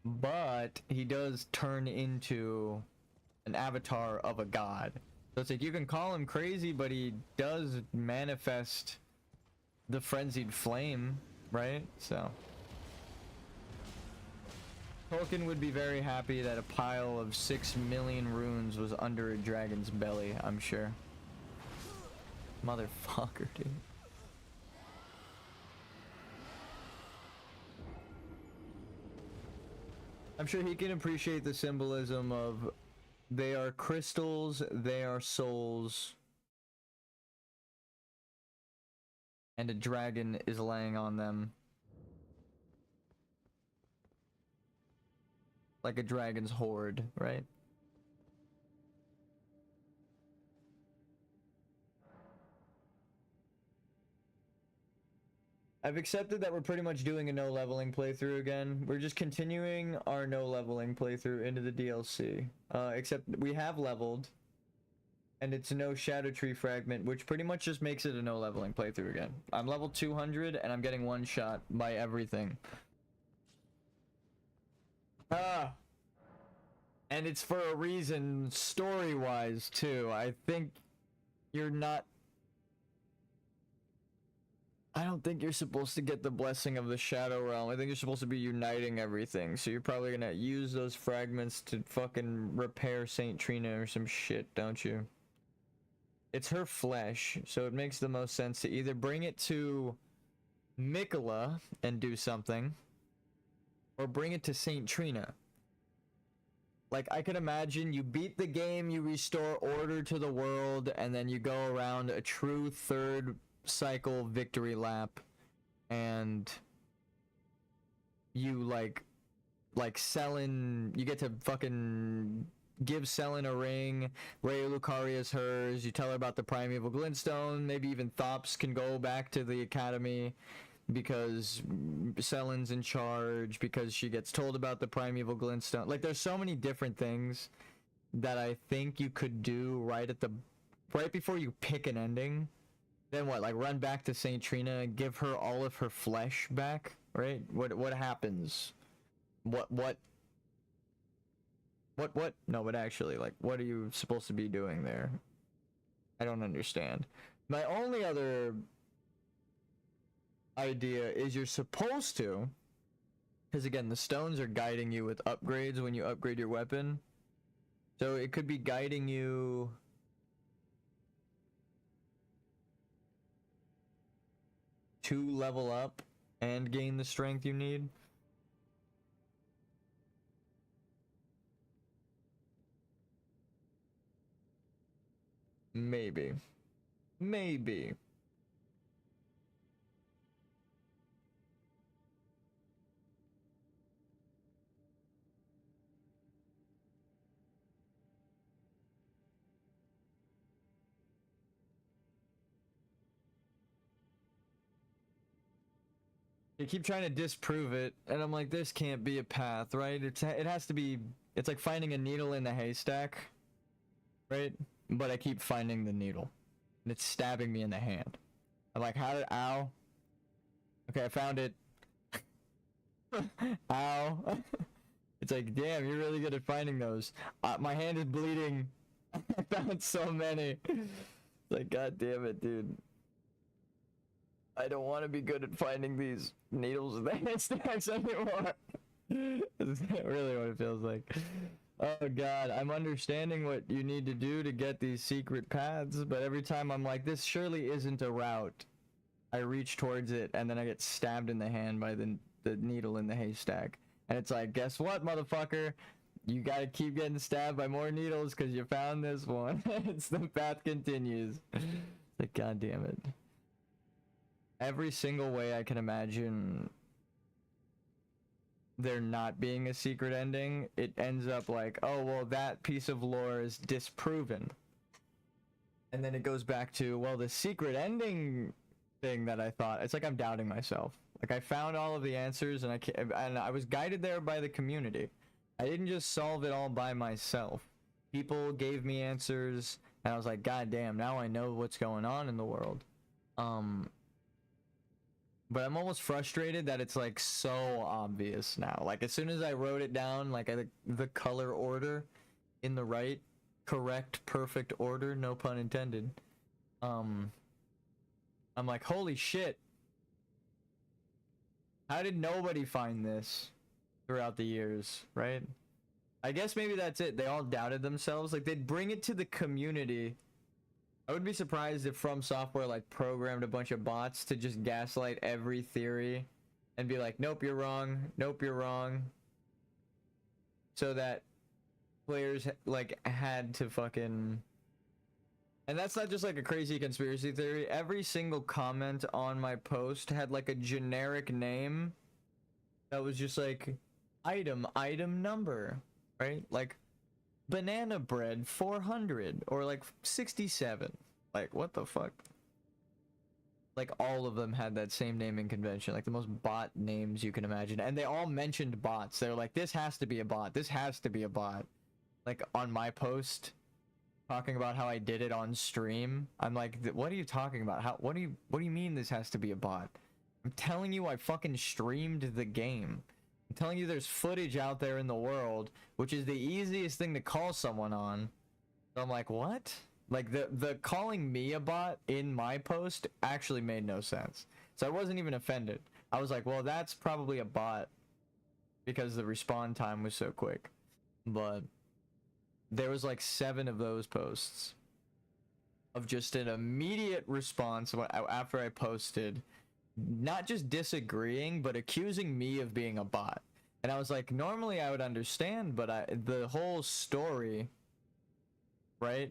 But he does turn into an avatar of a god. So it's like you can call him crazy, but he does manifest the frenzied flame, right? So Tolkien would be very happy that a pile of 6 million runes was under a dragon's belly, I'm sure. Motherfucker, dude. I'm sure he can appreciate the symbolism of they are crystals, they are souls, and a dragon is laying on them. Like a dragon's horde, right? I've accepted that we're pretty much doing a no leveling playthrough again. We're just continuing our no leveling playthrough into the DLC. Except we have leveled, and it's no Shadow Tree fragment, which pretty much just makes it a no leveling playthrough again. I'm level 200 and I'm getting one shot by everything. And it's for a reason, story-wise too. I think you're not... I don't think you're supposed to get the blessing of the Shadow Realm. I think you're supposed to be uniting everything. So you're probably gonna use those fragments to fucking repair Saint Trina or some shit, don't you? It's her flesh, so it makes the most sense to either bring it to Miquella and do something, or bring it to Saint Trina. Like, I can imagine you beat the game, you restore order to the world, and then you go around a true third cycle victory lap, and you like Selen, you get to fucking give Selen a ring, Raya Lucaria's hers, you tell her about the primeval glintstone, maybe even Thops can go back to the academy because Selen's in charge, because she gets told about the primeval glintstone. Like, there's so many different things that I think you could do right before you pick an ending. Then what, like run back to Saint Trina and give her all of her flesh back, right? What happens? What? No, but actually, like, what are you supposed to be doing there? I don't understand. My only other idea is you're supposed to, because again, the stones are guiding you with upgrades when you upgrade your weapon. So it could be guiding you to level up and gain the strength you need. Maybe. You keep trying to disprove it, and I'm like, this can't be a path, right? It has to be, it's like finding a needle in the haystack, right? But I keep finding the needle, and it's stabbing me in the hand. I'm like, ow. Okay, I found it. Ow. It's like, damn, you're really good at finding those. My hand is bleeding. I found so many. It's like, god damn it, dude. I don't want to be good at finding these needles in the haystacks anymore. That's really what it feels like. Oh god, I'm understanding what you need to do to get these secret paths, but every time I'm like, this surely isn't a route, I reach towards it, and then I get stabbed in the hand by the needle in the haystack. And it's like, guess what, motherfucker? You gotta keep getting stabbed by more needles because you found this one. It's the path continues. Like, god damn it. Every single way I can imagine there not being a secret ending, it ends up like, oh, well, that piece of lore is disproven. And then it goes back to, well, the secret ending thing that I thought, it's like I'm doubting myself. Like I found all of the answers and I was guided there by the community. I didn't just solve it all by myself. People gave me answers and I was like, God damn, now I know what's going on in the world. But I'm almost frustrated that it's like so obvious now. Like as soon as I wrote it down, like the color order in the right, correct, perfect order, no pun intended. I'm like, holy shit. How did nobody find this throughout the years, right? I guess maybe that's it. They all doubted themselves. Like they'd bring it to the community. I would be surprised if From Software like programmed a bunch of bots to just gaslight every theory and be like, nope, you're wrong. Nope, you're wrong. So that players like had to fucking... And that's not just like a crazy conspiracy theory. Every single comment on my post had like a generic name that was just like item number, right? Like banana bread 400 or like 67. Like what the fuck? Like all of them had that same naming convention, like the most bot names you can imagine, and they all mentioned bots. They're like, this has to be a bot, this has to be a bot. Like on my post talking about how I did it on stream, I'm like, what are you talking about? What do you mean this has to be a bot? I'm telling you I fucking streamed the game. I'm telling you there's footage out there in the world, which is the easiest thing to call someone on. So I'm like, what? Like the calling me a bot in my post actually made no sense. So I wasn't even offended. I was like, well, that's probably a bot because the respawn time was so quick. But there was like 7 of those posts of just an immediate response after I posted, not just disagreeing, but accusing me of being a bot. And I was like, normally I would understand, but the whole story, right?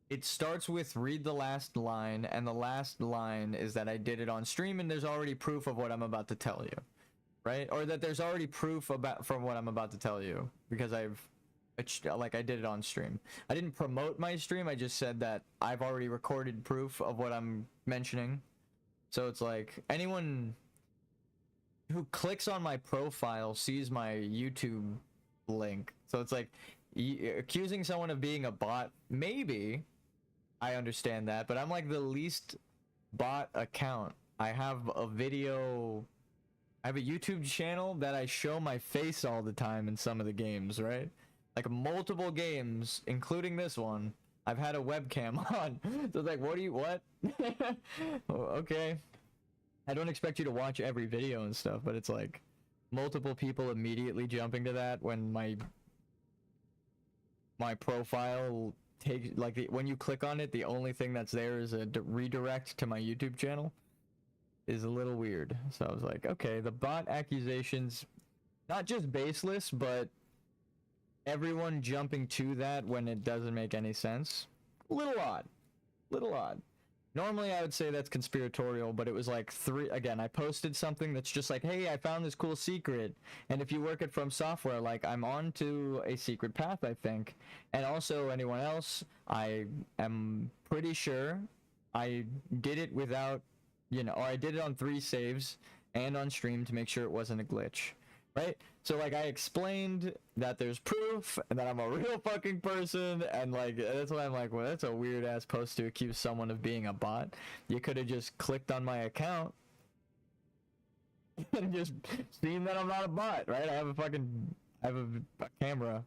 It starts with read the last line, and the last line is that I did it on stream, and there's already proof of what I'm about to tell you, right? Or that there's already proof from what I'm about to tell you, because I did it on stream. I didn't promote my stream, I just said that I've already recorded proof of what I'm mentioning. So it's like, anyone who clicks on my profile sees my YouTube link. So it's like, accusing someone of being a bot, maybe, I understand that, but I'm like the least bot account. I have a YouTube channel that I show my face all the time in some of the games, right? Like multiple games, including this one, I've had a webcam on. So it's like, what? Okay. I don't expect you to watch every video and stuff, but it's like multiple people immediately jumping to that when my profile takes, like, when you click on it, the only thing that's there is a redirect to my YouTube channel is a little weird. So I was like, okay, the bot accusations, not just baseless, but everyone jumping to that when it doesn't make any sense. Little odd. Normally I would say that's conspiratorial, but it was like I posted something that's just like, hey, I found this cool secret, and if you work at From Software, like, I'm on to a secret path, I think. And also anyone else, I am pretty sure I did it without, or I did it on 3 saves and on stream to make sure it wasn't a glitch. Right? So like I explained that there's proof and that I'm a real fucking person, and like that's why I'm like, well, that's a weird ass post to accuse someone of being a bot. You could have just clicked on my account and just seen that I'm not a bot, right? I have a camera.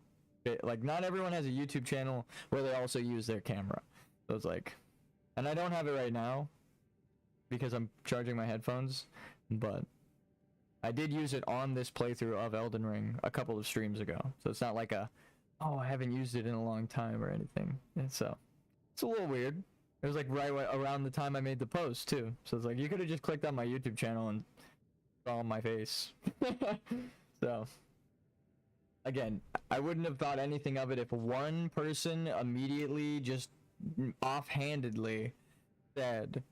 Like not everyone has a YouTube channel where they also use their camera. So it's like, and I don't have it right now because I'm charging my headphones, but I did use it on this playthrough of Elden Ring a couple of streams ago. So it's not like I haven't used it in a long time or anything. And so it's a little weird. It was like right around the time I made the post too. So it's like, you could have just clicked on my YouTube channel and saw my face. So again, I wouldn't have thought anything of it if one person immediately just offhandedly said,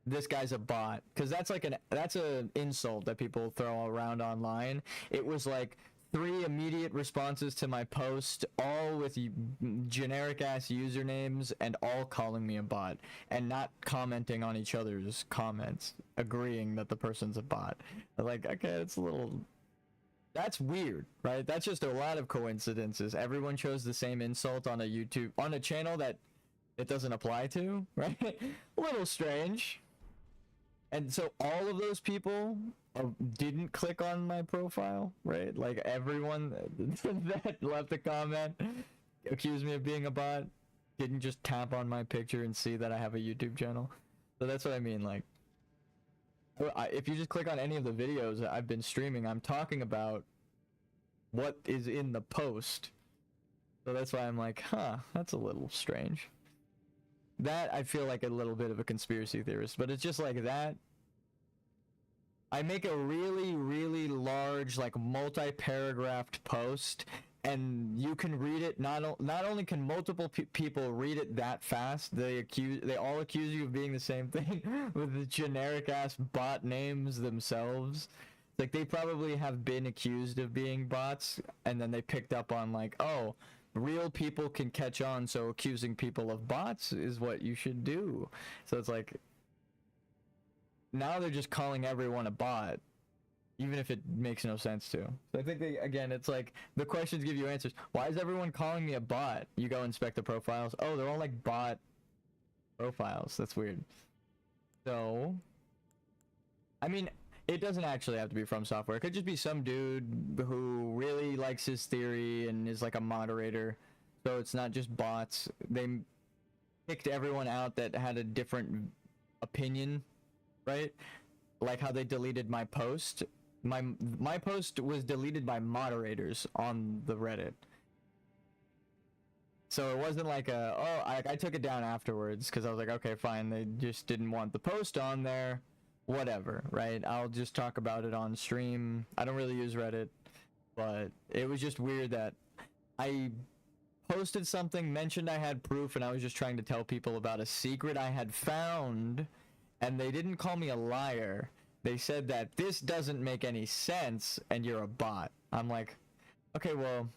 this guy's a bot, because that's an insult that people throw around online. It was like 3 immediate responses to my post, all with generic ass usernames and all calling me a bot and not commenting on each other's comments, agreeing that the person's a bot. Like, okay, it's a little, that's weird, right? That's just a lot of coincidences. Everyone chose the same insult on a channel that it doesn't apply to, right? A little strange. And so all of those people didn't click on my profile, right? Like everyone that left a comment, accused me of being a bot, didn't just tap on my picture and see that I have a YouTube channel. So that's what I mean, like, if you just click on any of the videos that I've been streaming, I'm talking about what is in the post. So that's why I'm like, huh, that's a little strange. That I feel like a little bit of a conspiracy theorist, but it's just like that. I make a really, really large, like multi-paragraphed post, and you can read it. Not only can multiple people read it that fast, they all accuse you of being the same thing with the generic ass bot names themselves. Like they probably have been accused of being bots, and then they picked up on like, oh, real people can catch on, so accusing people of bots is what you should do. So it's like, now they're just calling everyone a bot, even if it makes no sense to. So I think again, it's like the questions give you answers. Why is everyone calling me a bot? You go inspect the profiles. Oh, they're all like bot profiles. That's weird. So, I mean, it doesn't actually have to be From Software. It could just be some dude who really likes his theory and is like a moderator. So it's not just bots. They picked everyone out that had a different opinion, right? Like how they deleted my post. My post was deleted by moderators on the Reddit. So it wasn't like I took it down afterwards because I was like, okay, fine. They just didn't want the post on there. Whatever, right? I'll just talk about it on stream. I don't really use Reddit, but it was just weird that I posted something, mentioned I had proof, and I was just trying to tell people about a secret I had found, and they didn't call me a liar. They said that this doesn't make any sense, and you're a bot. I'm like, okay, well,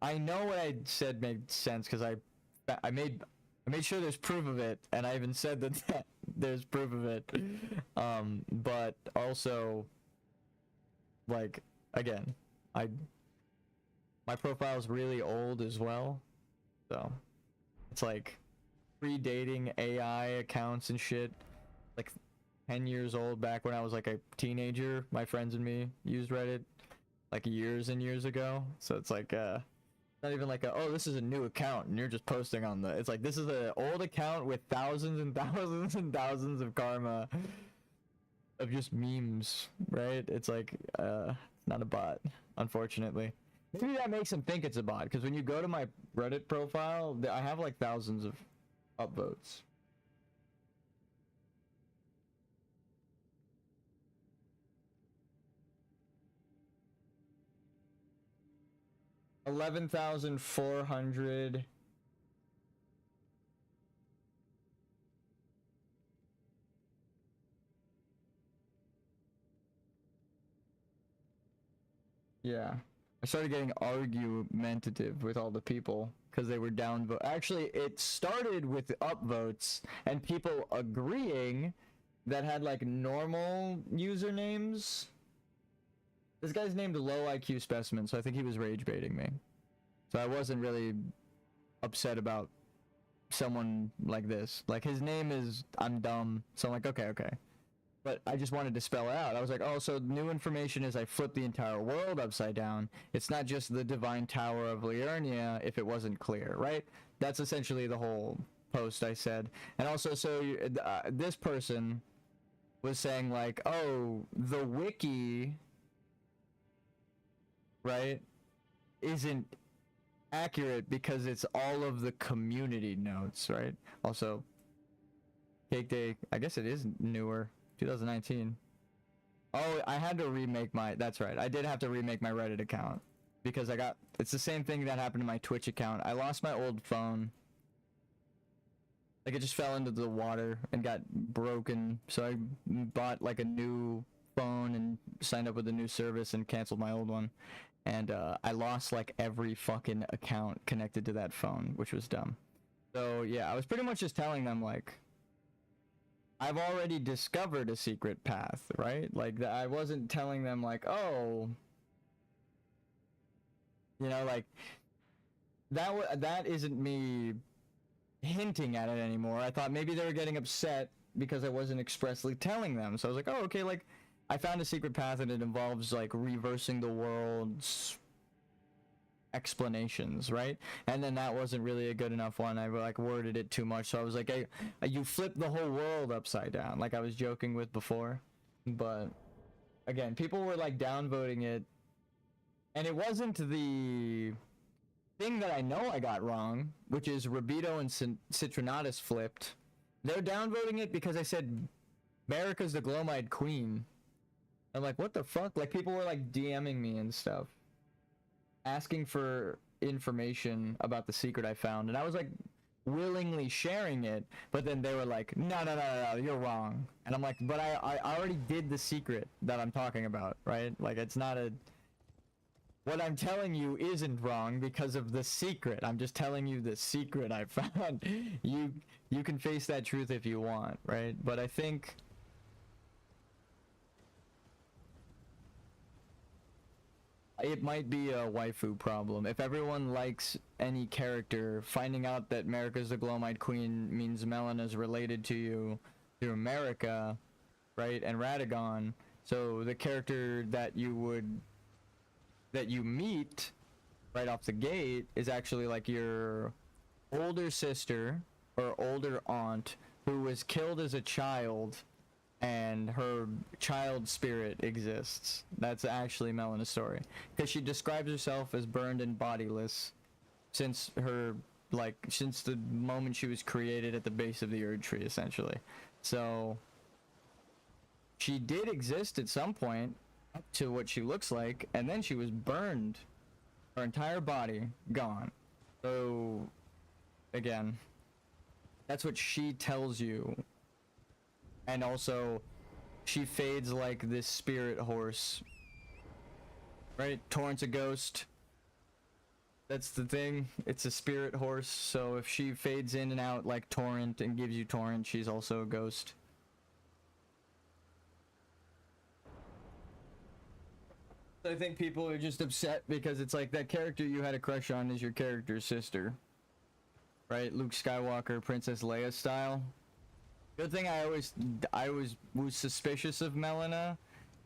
I know what I said made sense because I made sure there's proof of it, and I even said that there's proof of it. But also, like, again, my profile's really old as well, so it's like predating AI accounts and shit. Like 10 years old, back when I was like a teenager. My friends and me used Reddit like years and years ago. So it's like not even like oh, this is a new account and you're just posting on it's like, this is an old account with thousands and thousands and thousands of karma of just memes, right? It's like it's not a bot, unfortunately. Maybe that makes them think it's a bot, because when you go to my Reddit profile, I have like thousands of upvotes. $11,400. Yeah. I started getting argumentative with all the people because they were downvote. Actually, it started with upvotes and people agreeing that had like normal usernames. This guy's named Low IQ Specimen, so I think he was rage baiting me. So I wasn't really upset about someone like this. Like, his name is I'm dumb, so I'm like, okay. But I just wanted to spell it out. I was like, oh, so new information is I flipped the entire world upside down. It's not just the Divine Tower of Liurnia if it wasn't clear, right? That's essentially the whole post I said. And also, so this person was saying like, oh, the wiki, right, isn't accurate because it's all of the community notes, right? Also, Cake Day, I guess it is newer. 2019. Oh, I had to remake that's right. I did have to remake my Reddit account because it's the same thing that happened to my Twitch account. I lost my old phone. Like, it just fell into the water and got broken. So I bought like a new phone and signed up with a new service and canceled my old one. And I lost like every fucking account connected to that phone, which was dumb. So yeah, I was pretty much just telling them like, I've already discovered a secret path, right? Like I wasn't telling them like, oh, you know, like that isn't me hinting at it anymore. I thought maybe they were getting upset because I wasn't expressly telling them. So I was like, oh, okay, like I found a secret path and it involves like reversing the world's explanations, right? And then that wasn't really a good enough one. I like worded it too much. So I was like, hey, you flipped the whole world upside down, like I was joking with before. But again, people were like downvoting it, and it wasn't the thing that I know I got wrong, which is Rabito and Citrinatus flipped. They're downvoting it because I said Marika's the Glowmide Queen. I'm like, what the fuck? Like, people were like DMing me and stuff, asking for information about the secret I found, and I was like willingly sharing it, but then they were like, no, you're wrong. And I'm like, but I already did the secret that I'm talking about, right? Like, it's not a... What I'm telling you isn't wrong because of the secret. I'm just telling you the secret I found. You can face that truth if you want, right? But I think it might be a waifu problem. If everyone likes any character, finding out that Marika's the Glowmide Queen means Melina's related to you through Marika, right? And Radagon. So the character that you meet right off the gate is actually like your older sister or older aunt who was killed as a child, and her child spirit exists. That's actually Melina's story, because she describes herself as burned and bodiless since the moment she was created at the base of the Erd Tree, essentially. So she did exist at some point up to what she looks like, and then she was burned, her entire body gone. So again, that's what she tells you. And also, she fades like this spirit horse, right? Torrent's a ghost. That's the thing. It's a spirit horse. So if she fades in and out like Torrent and gives you Torrent, she's also a ghost. I think people are just upset because it's like that character you had a crush on is your character's sister, right? Luke Skywalker, Princess Leia style. Good thing I was suspicious of Melina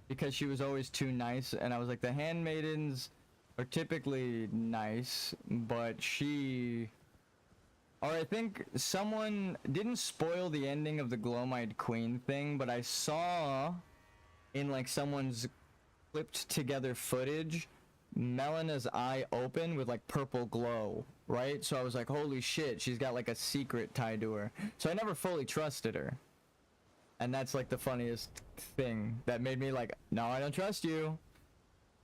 because she was always too nice, and I was like, the handmaidens are typically nice, but I think someone didn't spoil the ending of the Glowmide Queen thing, but I saw in like someone's clipped together footage Melina's eye open with like purple glow, right? So I was like, holy shit, she's got like a secret tied to her. So I never fully trusted her, and that's like the funniest thing that made me like, no, I don't trust you.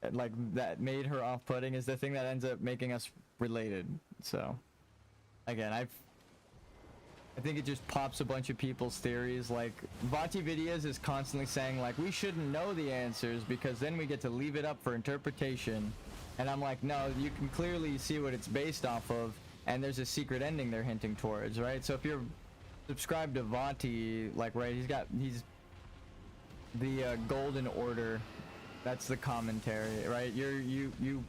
And like that made her off-putting is the thing that ends up making us related. So again, I think it just pops a bunch of people's theories. Like VaatiVidias is constantly saying like, we shouldn't know the answers because then we get to leave it up for interpretation. And I'm like, no, you can clearly see what it's based off of, and there's a secret ending they're hinting towards, right? So if you're subscribed to Vaati, like, right, he's the Golden Order. That's the commentary, right? You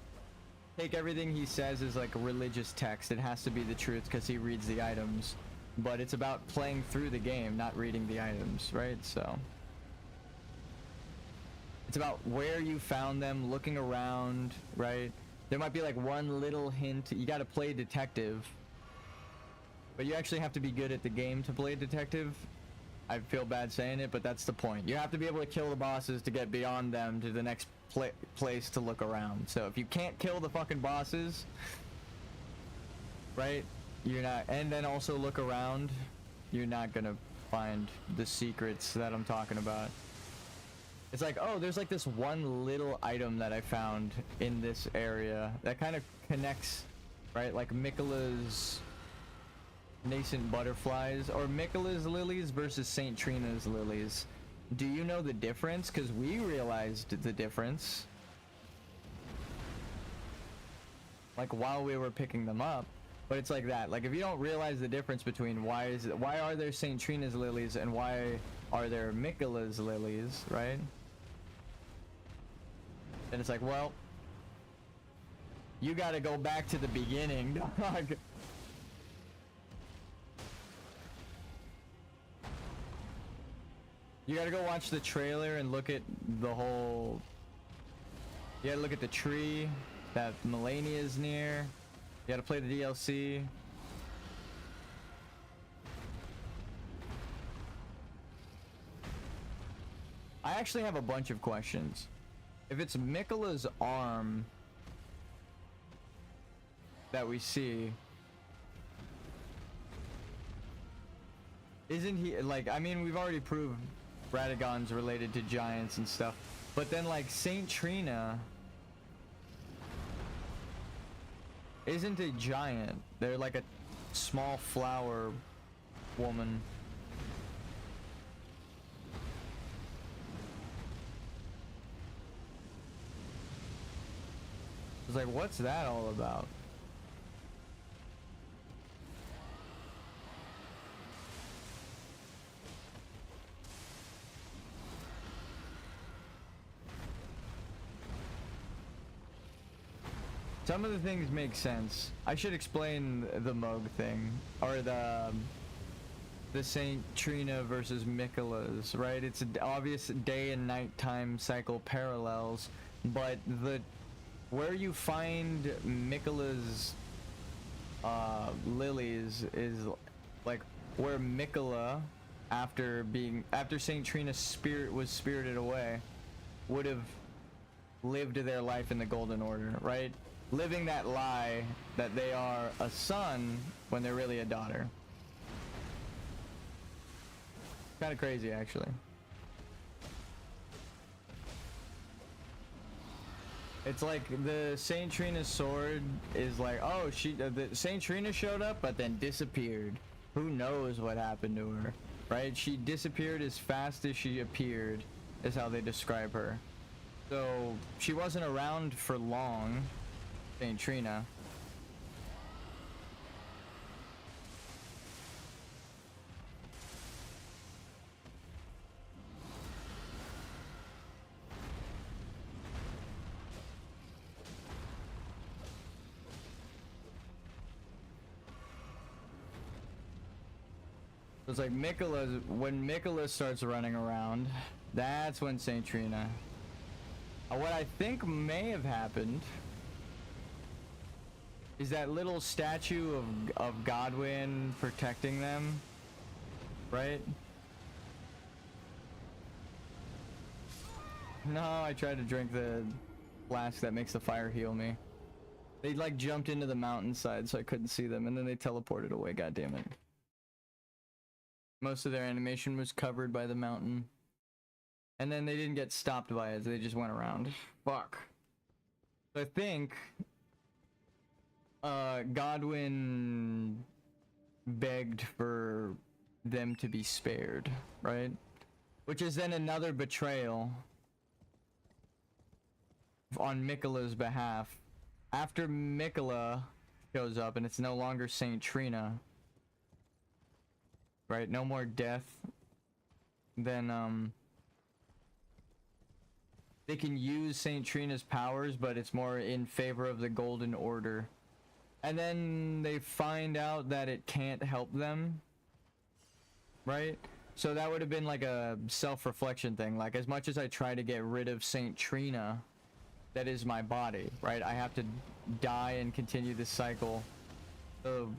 take everything he says as like a religious text. It has to be the truth because he reads the items. But it's about playing through the game, not reading the items, right? So it's about where you found them, looking around, right? There might be like one little hint. You got to play detective, but you actually have to be good at the game to play detective. I feel bad saying it, but that's the point. You have to be able to kill the bosses to get beyond them to the next place to look around. So if you can't kill the fucking bosses, right? You're not, and then also look around, you're not gonna find the secrets that I'm talking about. It's like, oh, there's like this one little item that I found in this area that kind of connects, right? Like Miquella's nascent butterflies, or Miquella's lilies versus Saint Trina's lilies. Do you know the difference? Because we realized the difference. Like while we were picking them up. But it's like that. Like if you don't realize the difference between why are there St. Trina's lilies and why are there Miquella's lilies, right? And it's like, well, you gotta go back to the beginning, dog. You gotta go watch the trailer and look at the whole... You gotta look at the tree that Melania is near. You gotta play the DLC. I actually have a bunch of questions. If it's Miquella's arm that we see, isn't he like, I mean, we've already proved Radagon's related to giants and stuff, but then like Saint Trina isn't a giant. They're like a small flower woman. It's like, what's that all about? Some of the things make sense. I should explain the Moog thing, or the Saint Trina versus Miquella's, right? It's an obvious day and nighttime cycle parallels, but where you find Miquella's lilies is like where Miquella, after Saint Trina's spirit was spirited away, would have lived their life in the Golden Order, right? Living that lie that they are a son when they're really a daughter. Kind of crazy, actually. It's like the Saint Trina's sword is like, oh, the Saint Trina showed up but then disappeared. Who knows what happened to her, right? She disappeared as fast as she appeared, is how they describe her. So she wasn't around for long, Saint Trina. It's like when Miquella starts running around, that's when Saint Trina. What I think may have happened is that little statue of Godwyn protecting them, right? No, I tried to drink the flask that makes the fire heal me. They like jumped into the mountainside so I couldn't see them, and then they teleported away, goddammit. Most of their animation was covered by the mountain. And then they didn't get stopped by it, they just went around. Fuck. I think Godwyn begged for them to be spared, right? Which is then another betrayal on Miquella's behalf. After Miquella shows up and it's no longer Saint Trina, right? No more death. Then they can use Saint Trina's powers, but it's more in favor of the Golden Order. And then they find out that it can't help them, right? So that would have been like a self-reflection thing. Like, as much as I try to get rid of Saint Trina, that is my body, right? I have to die and continue this cycle. So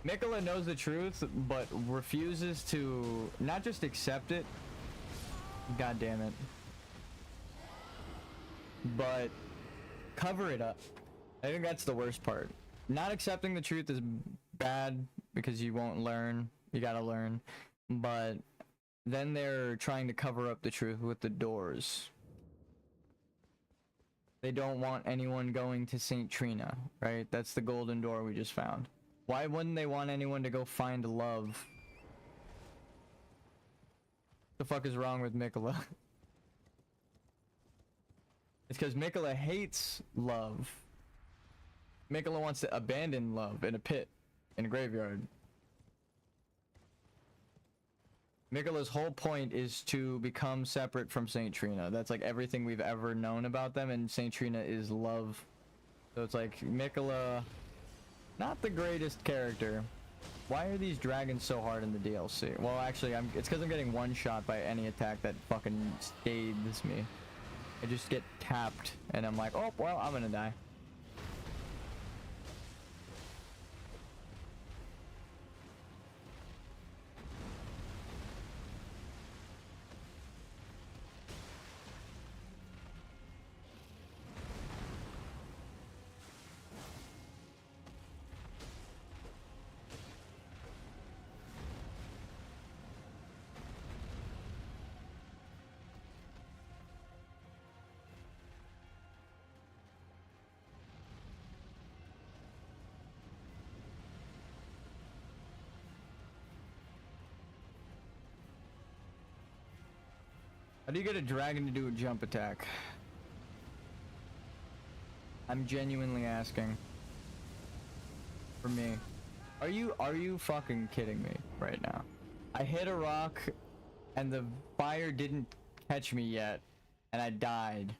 Miquella knows the truth, but refuses to not just accept it, god damn it, but cover it up. I think that's the worst part. Not accepting the truth is bad because you won't learn. You gotta learn. But then they're trying to cover up the truth with the doors. They don't want anyone going to Saint Trina, right? That's the golden door we just found. Why wouldn't they want anyone to go find love? The fuck is wrong with Mikola? It's because Mikola hates love. Mikola wants to abandon love in a pit, in a graveyard. Mikola's whole point is to become separate from Saint Trina. That's like everything we've ever known about them, and Saint Trina is love. So it's like Mikola, not the greatest character. Why are these dragons so hard in the DLC? Well, actually, it's because I'm getting one shot by any attack that fucking scathes me. I just get tapped, and I'm like, oh, well, I'm gonna die. How do you get a dragon to do a jump attack? I'm genuinely asking. For me. Are you fucking kidding me right now? I hit a rock and the fire didn't catch me yet and I died.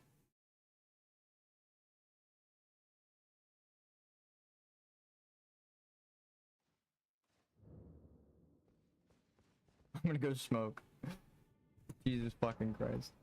I'm gonna go smoke. Jesus fucking Christ.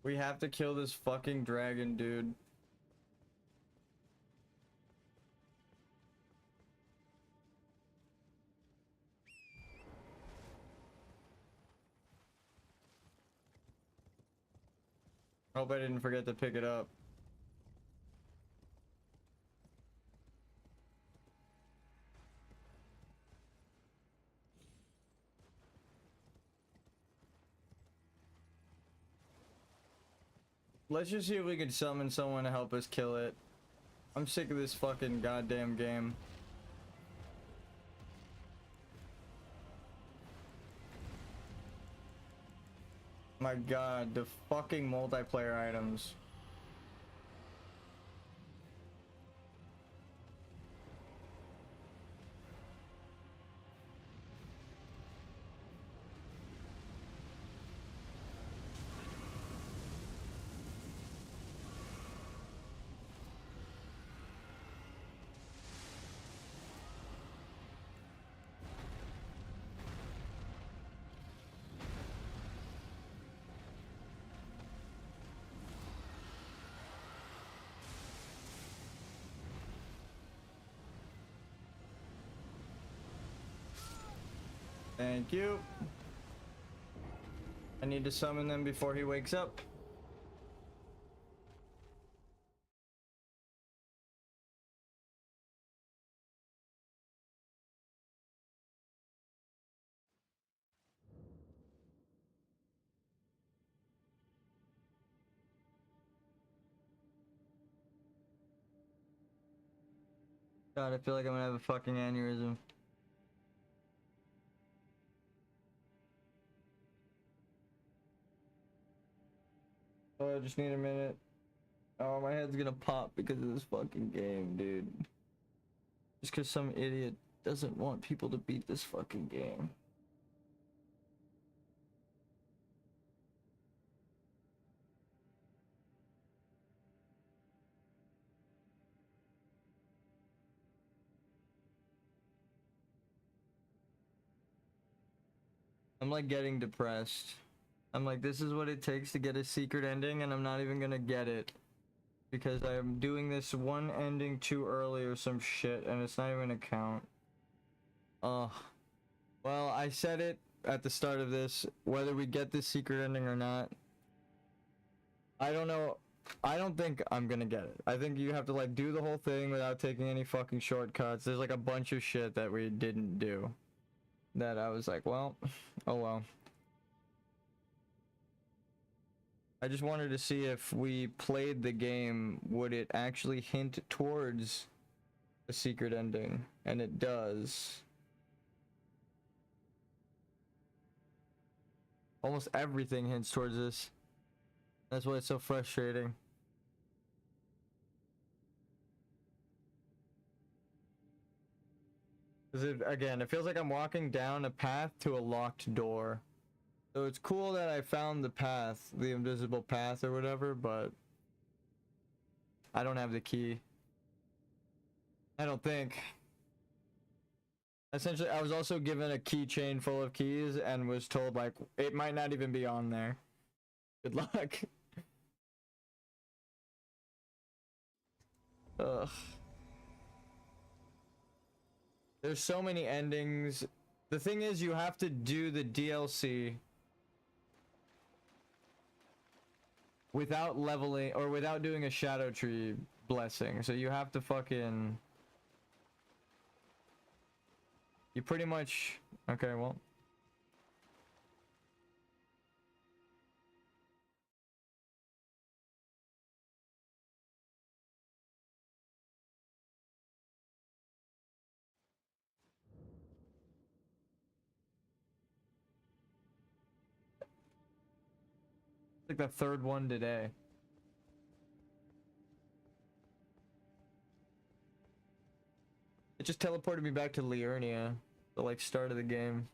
We have to kill this fucking dragon, dude. Hope I didn't forget to pick it up. Let's just see if we can summon someone to help us kill it. I'm sick of this fucking goddamn game. My god, the fucking multiplayer items. Thank you. I need to summon them before he wakes up. God, I feel like I'm gonna have a fucking aneurysm. Oh, I just need a minute. Oh, my head's gonna pop because of this fucking game, dude. Just because some idiot doesn't want people to beat this fucking game. I'm like getting depressed. I'm like, this is what it takes to get a secret ending, and I'm not even gonna get it. Because I'm doing this one ending too early or some shit, and it's not even gonna count. Well, I said it at the start of this, whether we get this secret ending or not. I don't know. I don't think I'm gonna get it. I think you have to like do the whole thing without taking any fucking shortcuts. There's like a bunch of shit that we didn't do. That I was like, well, oh well. I just wanted to see if we played the game, would it actually hint towards a secret ending? And it does. Almost everything hints towards this. That's why it's so frustrating. Because again, it feels like I'm walking down a path to a locked door. So it's cool that I found the path, the invisible path or whatever, but I don't have the key. I don't think. Essentially, I was also given a keychain full of keys and was told, like, it might not even be on there. Good luck. Ugh. There's so many endings. The thing is, you have to do the DLC without leveling or without doing a shadow tree blessing. So you have to fucking... You pretty much... Okay, well... Like the third one today. It just teleported me back to Liurnia, the like start of the game.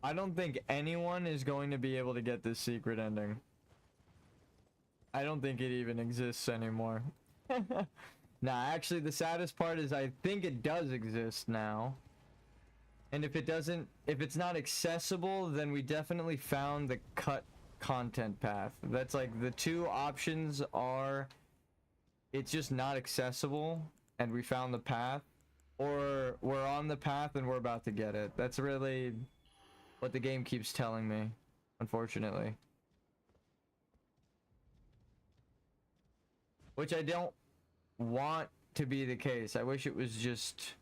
I don't think anyone is going to be able to get this secret ending. I don't think it even exists anymore. Nah, actually, the saddest part is I think it does exist now. And if it doesn't, if it's not accessible, then we definitely found the cut content path. That's like the two options are it's just not accessible and we found the path, or we're on the path and we're about to get it. That's really what the game keeps telling me, unfortunately. Which I don't want to be the case. I wish it was just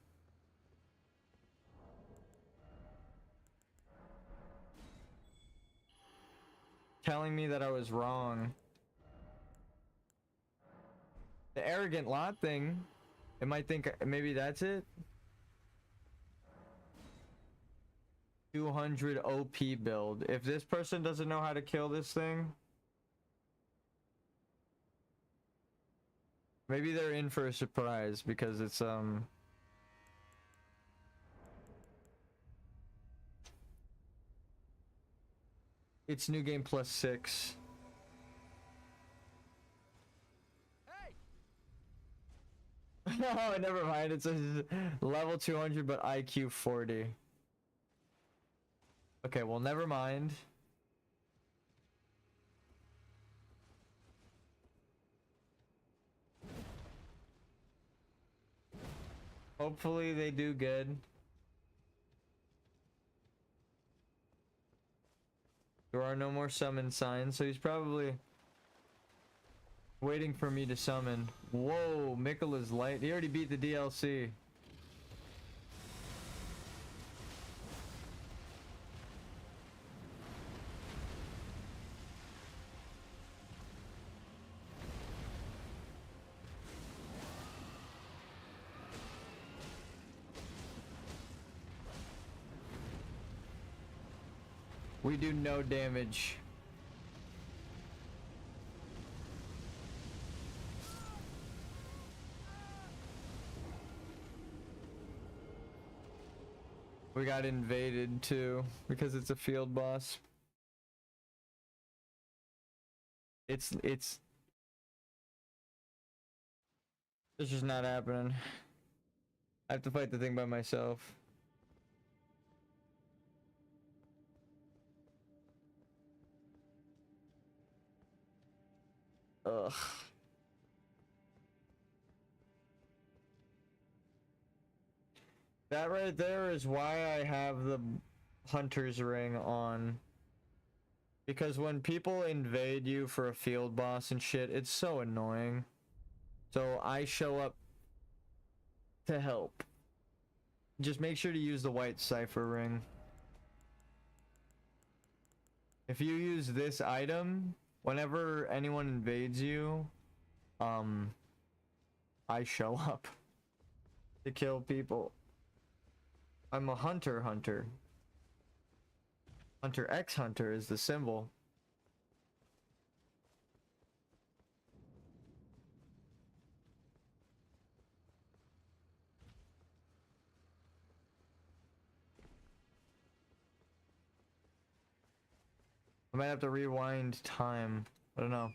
telling me that I was wrong. The arrogant lot thing, it might think maybe that's it. 200 OP build. If this person doesn't know how to kill this thing, maybe they're in for a surprise because it's new game plus 6. No, never mind. It says level 200 but IQ 40. Okay, well, never mind. Hopefully they do good. There are no more summon signs, so he's probably waiting for me to summon. Whoa, Mikola's light. He already beat the DLC. We do no damage. We got invaded too because it's a field boss. It's just not happening. I have to fight the thing by myself. Ugh. That right there is why I have the hunter's ring on. Because when people invade you for a field boss and shit, it's so annoying. So I show up to help. Just make sure to use the white cipher ring. If you use this item, whenever anyone invades you, I show up to kill people. I'm a hunter. Hunter X Hunter is the symbol. I might have to rewind time. I don't know.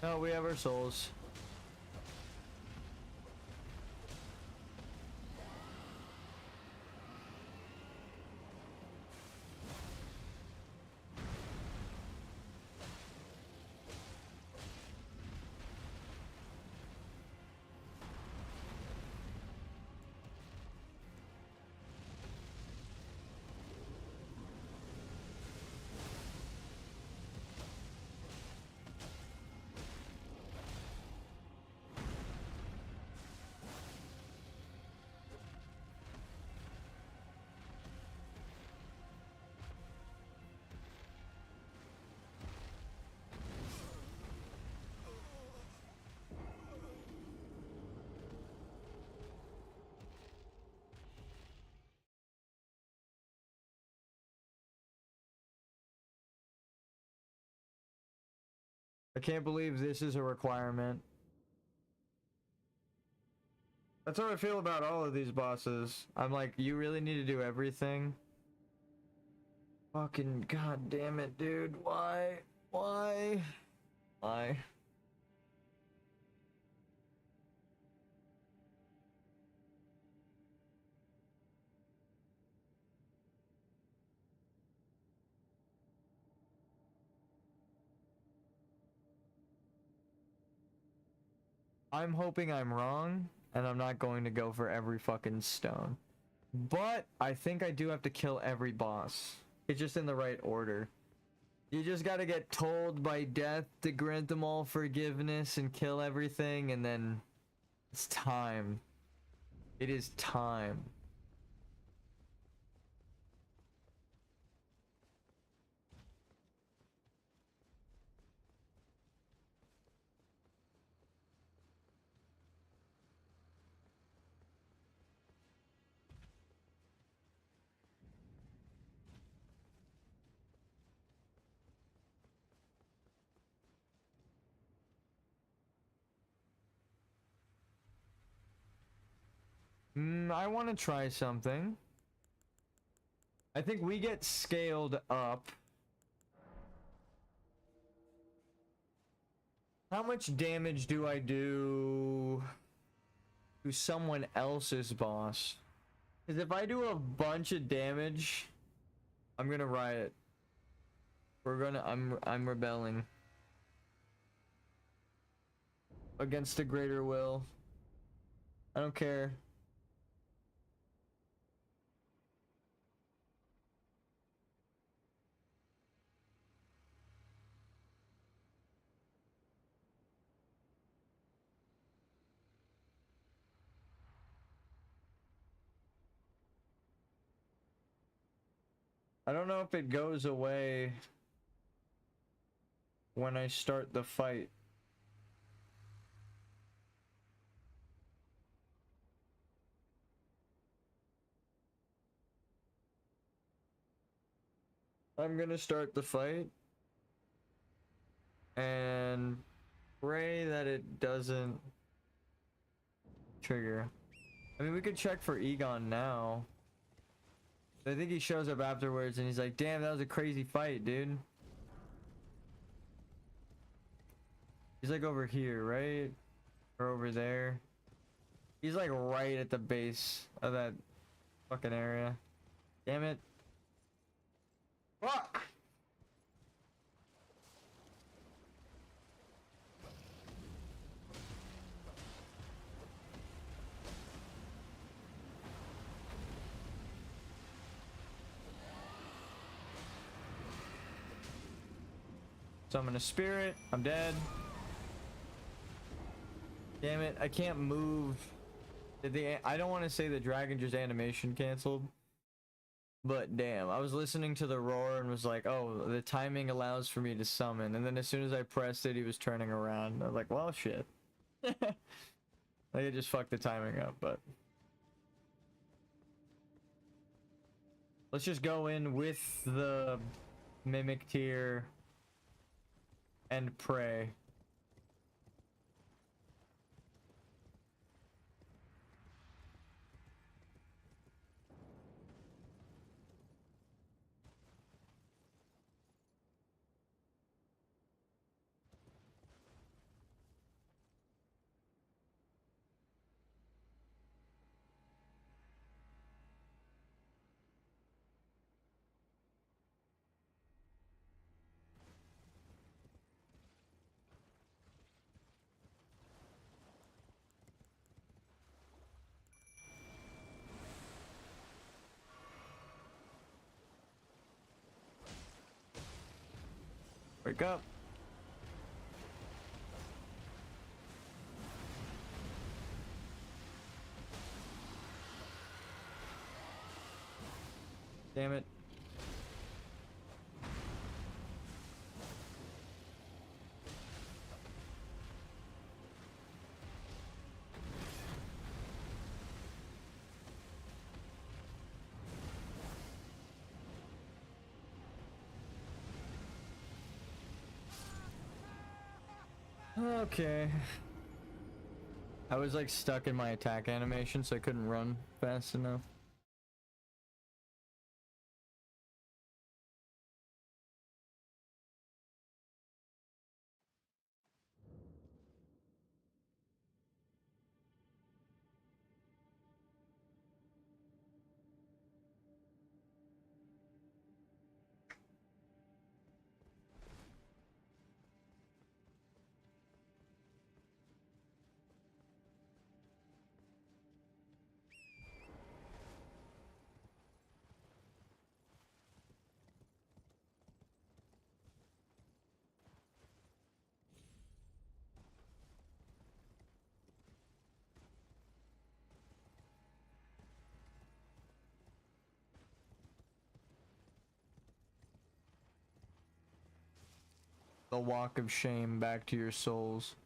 No, we have our souls. I can't believe this is a requirement. That's how I feel about all of these bosses. I'm like, you really need to do everything? Fucking god damn it, dude. Why? Why? Why? I'm hoping I'm wrong, and I'm not going to go for every fucking stone. But I think I do have to kill every boss. It's just in the right order. You just gotta get told by death to grant them all forgiveness and kill everything, and then it's time. It is time. I want to try something. I think we get scaled up. How much damage do I do to someone else's boss? Because if I do a bunch of damage, I'm gonna riot. I'm rebelling against a greater will. I don't care. I don't know if it goes away when I start the fight. I'm gonna start the fight and pray that it doesn't trigger. I mean, we could check for Egon now. I think he shows up afterwards and he's like, damn, that was a crazy fight, dude. He's like over here, right? Or over there. He's like right at the base of that fucking area. Damn it. Fuck! Summon a spirit. I'm dead. Damn it, I can't move. I don't want to say the Dragonger's animation canceled. But damn, I was listening to the roar and was like, oh, the timing allows for me to summon. And then as soon as I pressed it, he was turning around. I was like, well, shit. Like, it just fucked the timing up, but... Let's just go in with the Mimic Tier and pray. Wake up. Damn it. Okay. I was like stuck in my attack animation, so I couldn't run fast enough. the walk of shame back to your souls.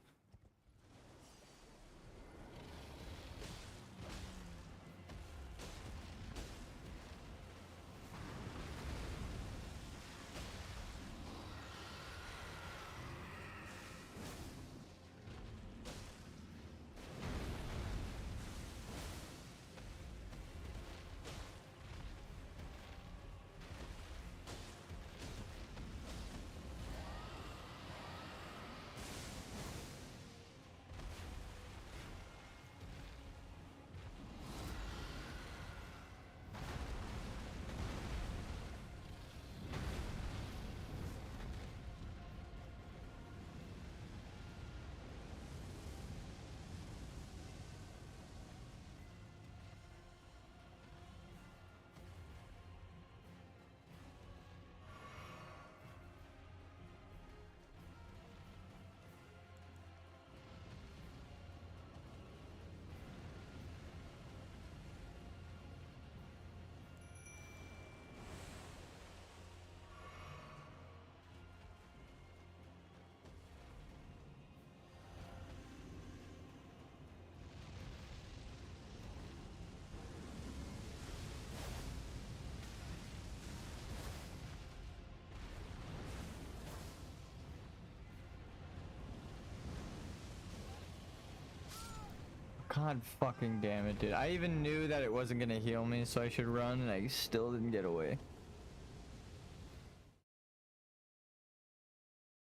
God fucking damn it, dude. I even knew that it wasn't gonna heal me, so I should run, and I still didn't get away.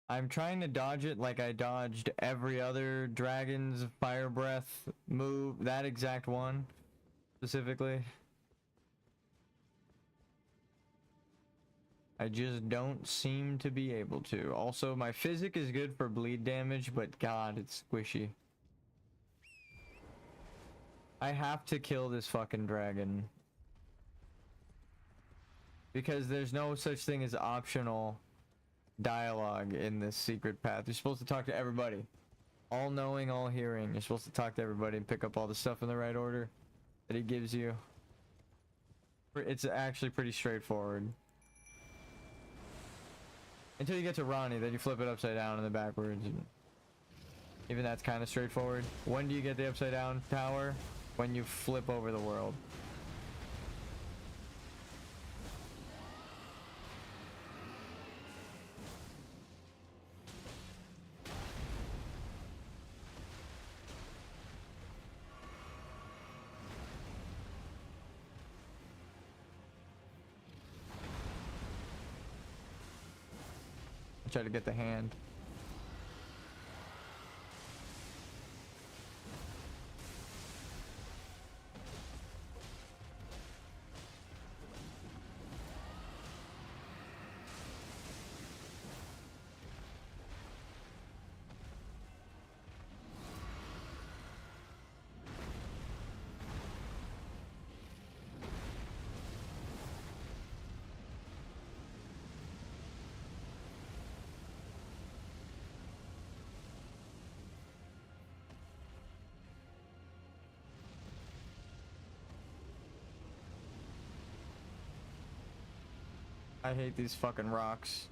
I'm trying to dodge it like I dodged every other dragon's fire breath move, that exact one, specifically. I just don't seem to be able to. Also, my physic is good for bleed damage, but God, it's squishy. I have to kill this fucking dragon. Because there's no such thing as optional dialogue in this secret path. You're supposed to talk to everybody. All knowing, all hearing. You're supposed to talk to everybody and pick up all the stuff in the right order that he gives you. It's actually pretty straightforward. Until you get to Ronnie, then you flip it upside down and then backwards. And even that's kind of straightforward. When do you get the upside down tower? When you flip over the world. I try to get the hand. I hate these fucking rocks.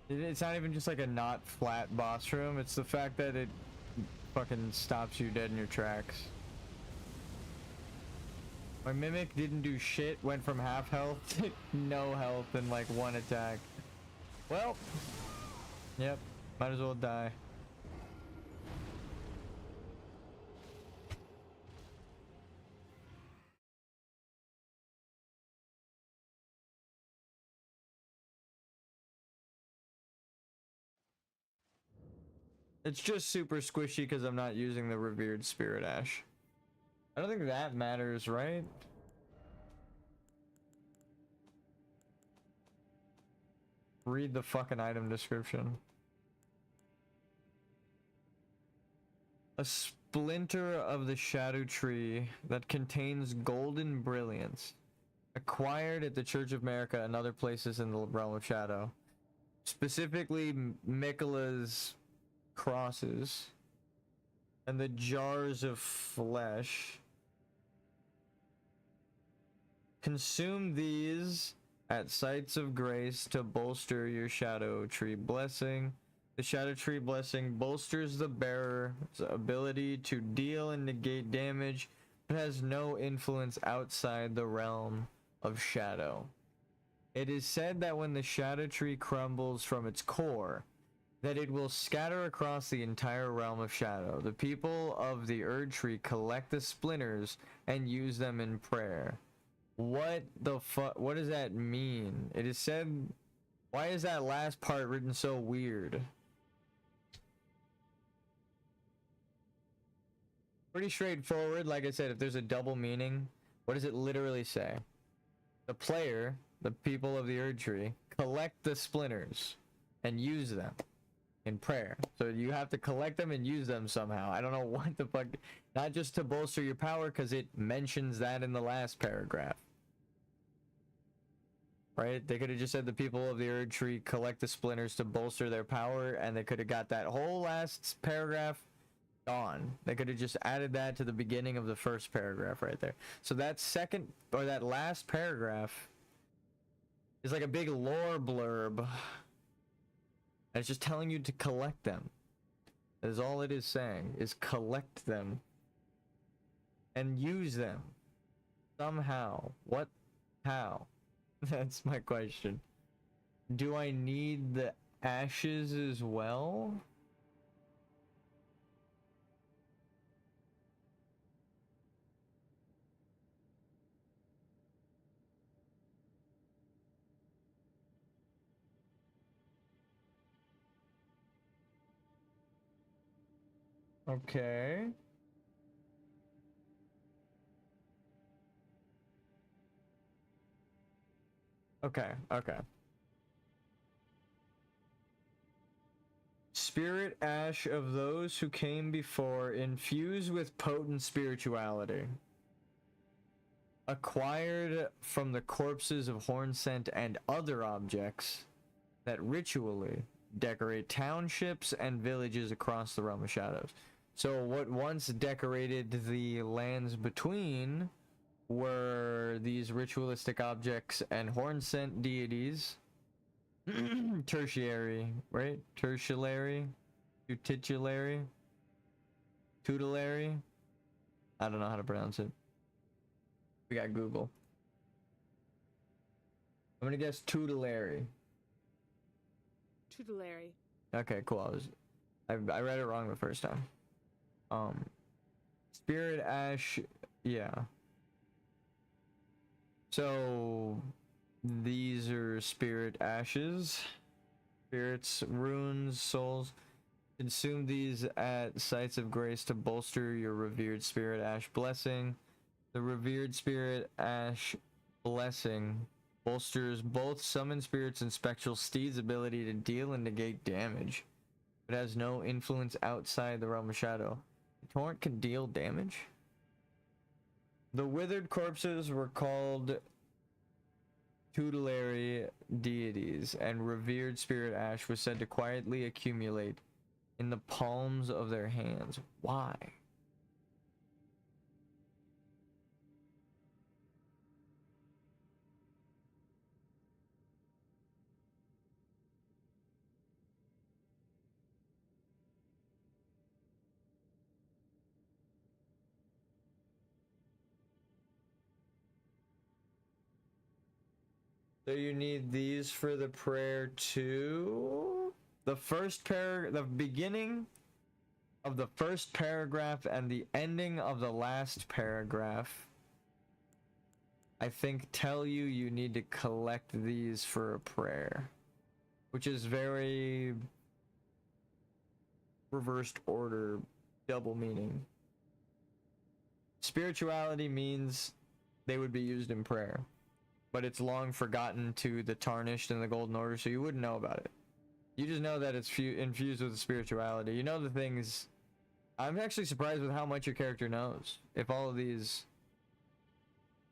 It's not even just like a not flat boss room, it's the fact that it fucking stops you dead in your tracks. My mimic didn't do shit, went from half health to no health in like one attack. Well, yep, might as well die. It's just super squishy because I'm not using the revered spirit ash. I don't think that matters, right? Read the fucking item description. A splinter of the shadow tree that contains golden brilliance. Acquired at the Church of Marika and other places in the realm of shadow. Specifically, Miquella's crosses and the jars of flesh. Consume these at sites of grace to bolster your Shadow Tree blessing. The Shadow Tree blessing bolsters the bearer's ability to deal and negate damage, but has no influence outside the realm of shadow. It is said that when the Shadow Tree crumbles from its core, that it will scatter across the entire realm of shadow. The people of the Erd Tree collect the splinters and use them in prayer. What the fuck? What does that mean? It is said. Why is that last part written so weird? Pretty straightforward. Like I said, if there's a double meaning, what does it literally say? The player, the people of the Erd Tree, collect the splinters and use them in prayer. So you have to collect them and use them somehow. I don't know what the fuck. Not just to bolster your power, because it mentions that in the last paragraph. Right? They could have just said the people of the Erd Tree collect the splinters to bolster their power, and they could have got that whole last paragraph gone. They could have just added that to the beginning of the first paragraph right there. So that second, or that last paragraph is like a big lore blurb. And it's just telling you to collect them. That is all it is saying, is collect them. And use them. Somehow. What? How? That's my question. Do I need the ashes as well? Okay. Okay. Spirit ash of those who came before, infused with potent spirituality. Acquired from the corpses of Hornsent and other objects that ritually decorate townships and villages across the realm of shadows. So what once decorated the lands between were these ritualistic objects and Hornsent deities. Tertiary, right? Tertiary? Tutelary? Tutelary? I don't know how to pronounce it. We got Google. I'm gonna guess tutelary. Tutelary. Okay, cool. I read it wrong the first time. Spirit ash, yeah. So these are spirit ashes. Spirits, runes, souls. Consume these at sites of grace to bolster your revered spirit ash blessing. The revered spirit ash blessing bolsters both summon spirits and spectral steeds' ability to deal and negate damage, but has no influence outside the realm of shadow. The torrent can deal damage. The withered corpses were called tutelary deities, and revered spirit ash was said to quietly accumulate in the palms of their hands. Why? So you need these for the prayer too? The beginning of the first paragraph and the ending of the last paragraph, I think, tell you need to collect these for a prayer, which is very reversed order, double meaning. Spirituality means they would be used in prayer, but it's long forgotten to the Tarnished and the Golden Order, so you wouldn't know about it. You just know that it's infused with spirituality. You know the things. I'm actually surprised with how much your character knows. If all of these...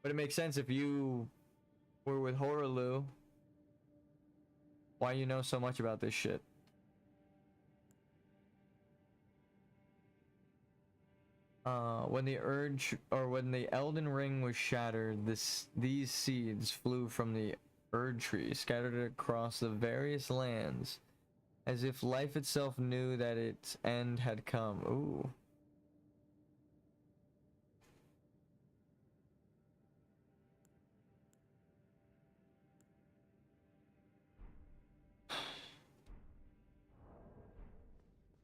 But it makes sense if you were with Horalu, why you know so much about this shit. When the Elden Ring was shattered, these seeds flew from the Bird tree scattered across the various lands, as if life itself knew that its end had come. Ooh.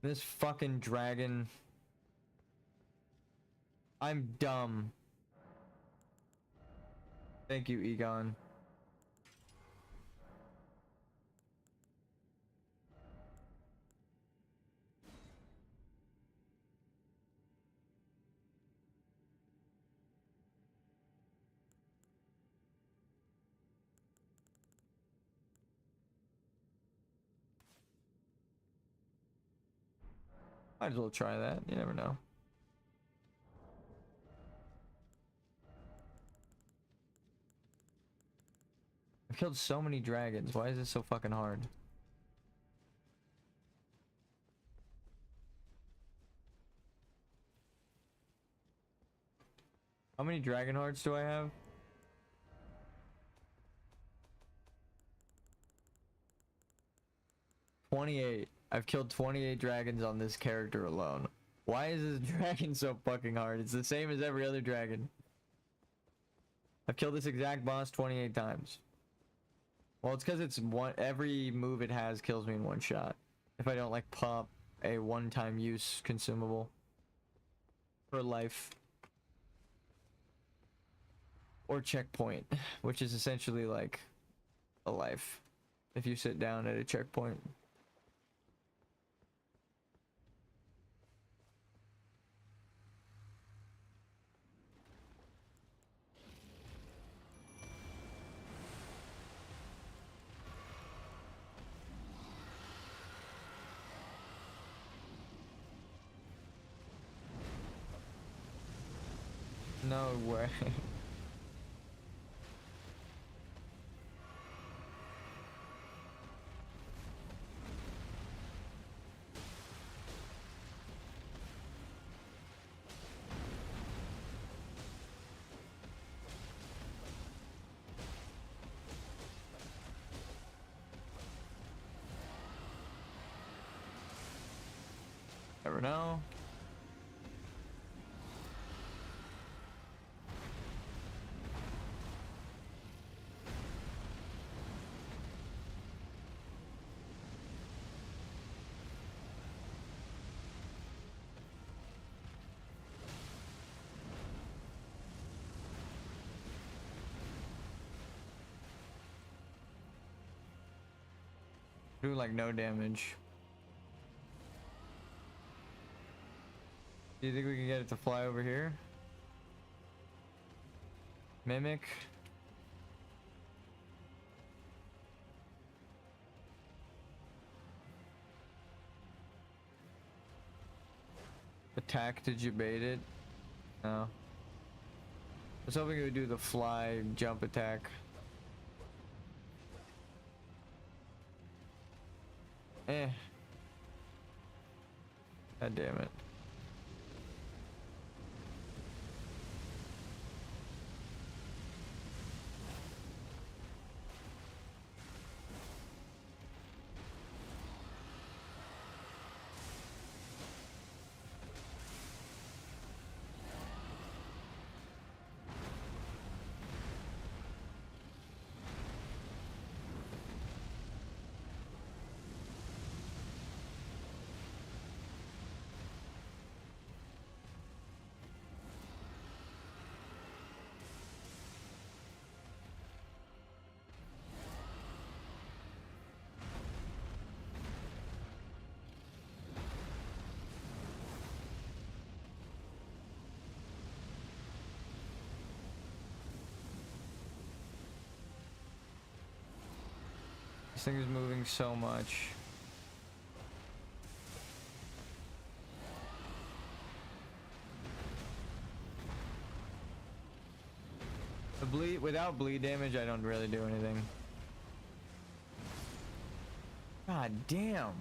This fucking dragon. I'm dumb. Thank you, Egon. Might as well try that. You never know. I've killed so many dragons. Why is this so fucking hard? How many dragon hearts do I have? 28. I've killed 28 dragons on this character alone. Why is this dragon so fucking hard? It's the same as every other dragon. I've killed this exact boss 28 times. Well, it's because it's one. Every move it has kills me in one shot. If I don't like pop a one-time use consumable for life or checkpoint, which is essentially like a life if you sit down at a checkpoint. No way. Never know. Do like no damage. Do you think we can get it to fly over here? Mimic. Attack, did you bait it? No. I was hoping it would do the fly jump attack. Eh. God damn it. This thing is moving so much. The bleed, without bleed damage, I don't really do anything. God damn.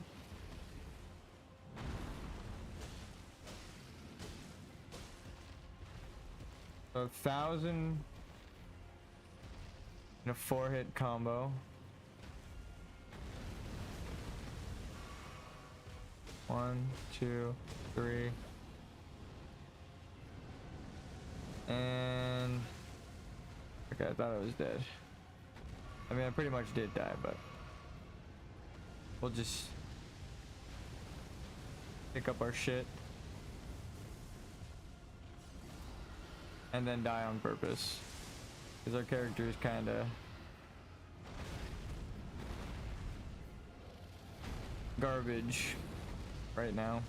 A 1,000. in a 4-hit combo. One, two, three. And okay, I thought I was dead. I mean, I pretty much did die, but we'll just pick up our shit and then die on purpose, because our character is kind of garbage right now.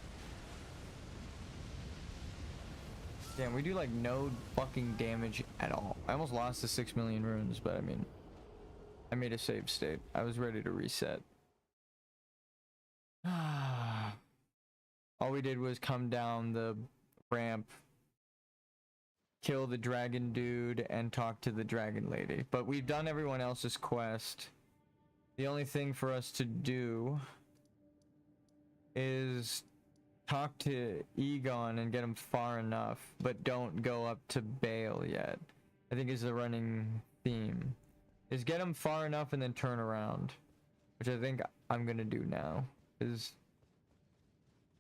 Damn, we do like no fucking damage at all. I almost lost the 6 million runes, but I mean, I made a save state. I was ready to reset. All we did was come down the ramp, kill the dragon dude, and talk to the dragon lady. But we've done everyone else's quest. The only thing for us to do is talk to Egon and get him far enough, but don't go up to Bale yet. I think is the running theme. Is get him far enough and then turn around, which I think I'm gonna do now, because